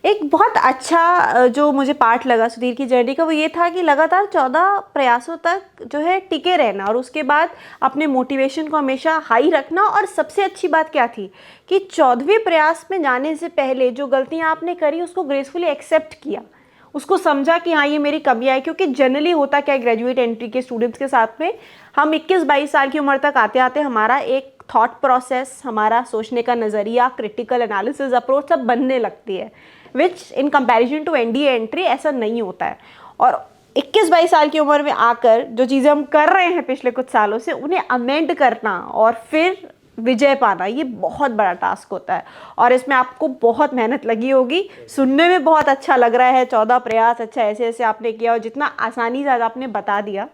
एक बहुत अच्छा जो मुझे पार्ट लगा सुधीर की जर्नी का, वो ये था कि लगातार 14 प्रयासों तक जो है टिके रहना, और उसके बाद अपने मोटिवेशन को हमेशा हाई रखना। और सबसे अच्छी बात क्या थी कि 14वें प्रयास में जाने से पहले जो गलतियां आपने करी उसको ग्रेसफुली एक्सेप्ट किया, उसको समझा कि हाँ ये मेरी कमी है। क्योंकि जनरली होता क्या है ग्रेजुएट एंट्री के स्टूडेंट्स के साथ में, हम 21-22 साल की उम्र तक आते आते हमारा एक थॉट प्रोसेस, हमारा सोचने का नज़रिया, क्रिटिकल एनालिसिस अप्रोच सब बनने लगती है, which in comparison to NDA entry ऐसा नहीं होता है। और 21-22 साल की उम्र में आकर जो चीज़ें हम कर रहे हैं पिछले कुछ सालों से, उन्हें अमेंड करना और फिर विजय पाना, ये बहुत बड़ा टास्क होता है। और इसमें आपको बहुत मेहनत लगी होगी। सुनने में बहुत अच्छा लग रहा है, 14 प्रयास, अच्छा ऐसे ऐसे आपने किया, और जितना आसानी से आपने बता दिया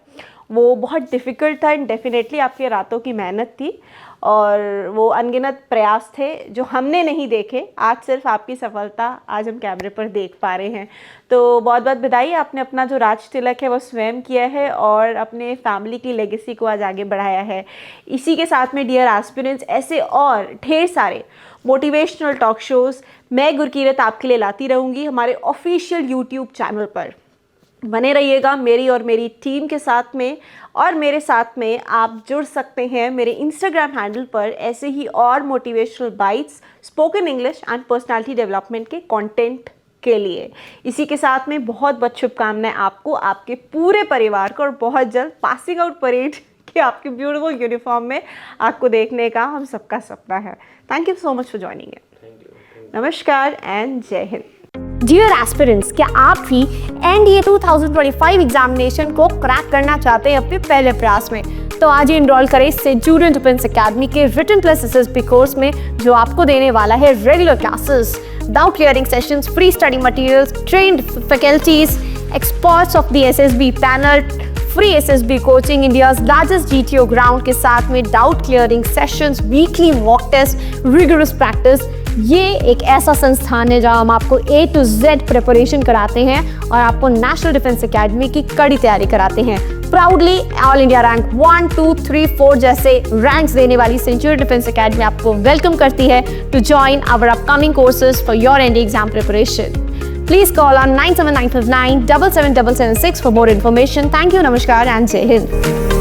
वो बहुत डिफ़िकल्ट था। एंड डेफिनेटली आपके रातों की मेहनत थी, और वो अनगिनत प्रयास थे जो हमने नहीं देखे। आज सिर्फ आपकी सफलता आज हम कैमरे पर देख पा रहे हैं। तो बहुत बहुत बधाई, आपने अपना जो राज तिलक है वो स्वयं किया है और अपने फैमिली की लेगेसी को आज आगे बढ़ाया है। इसी के साथ में डियर एस्पिरेंट्स, ऐसे और ढेर सारे मोटिवेशनल टॉक शोज़ मैं गुरकीरत आपके लिए लाती रहूँगी हमारे ऑफिशियल यूट्यूब चैनल पर। बने रहिएगा मेरी और मेरी टीम के साथ में, और मेरे साथ में आप जुड़ सकते हैं मेरे इंस्टाग्राम हैंडल पर ऐसे ही और motivational bytes, spoken English and personality development के कंटेंट के लिए। इसी के साथ में बहुत बहुत शुभकामनाएं आपको, आपके पूरे परिवार को, और बहुत जल्द पासिंग आउट परेड के आपके ब्यूटीफुल यूनिफॉर्म में आपको देखने का हम सबका सपना है। Thank you so much for joining it. नमस्कार एंड जय हिंद। डियर एस्पिरेंट्स, क्या आप भी एनडीए 2025 एग्जामिनेशन को क्रैक करना चाहते हैं अपने पहले प्रयास में? तो आज ही इनरोल करें स्टूडेंट डिफेंस एकेडमी के रिटन प्लस एसएसबी कोर्स में, जो आपको देने वाला है regular classes, doubt clearing sessions, free study materials, trained faculties, experts of the SSB panel, free SSB coaching, India's largest GTO ground के साथ में doubt clearing sessions, weekly mock test, rigorous practice. ये एक ऐसा संस्थान है जहां हम आपको A to Z प्रिपरेशन कराते हैं और आपको नेशनल डिफेंस एकेडमी की कड़ी तैयारी कराते हैं। प्राउडली ऑल इंडिया रैंक 1, 2, 3, 4 जैसे रैंक्स देने वाली सेंचुरी डिफेंस एकेडमी आपको वेलकम करती है to join our upcoming courses for your NDA exam preparation. Please call on 97959 77776 for more information. Thank you, Namaskar and Jai Hind.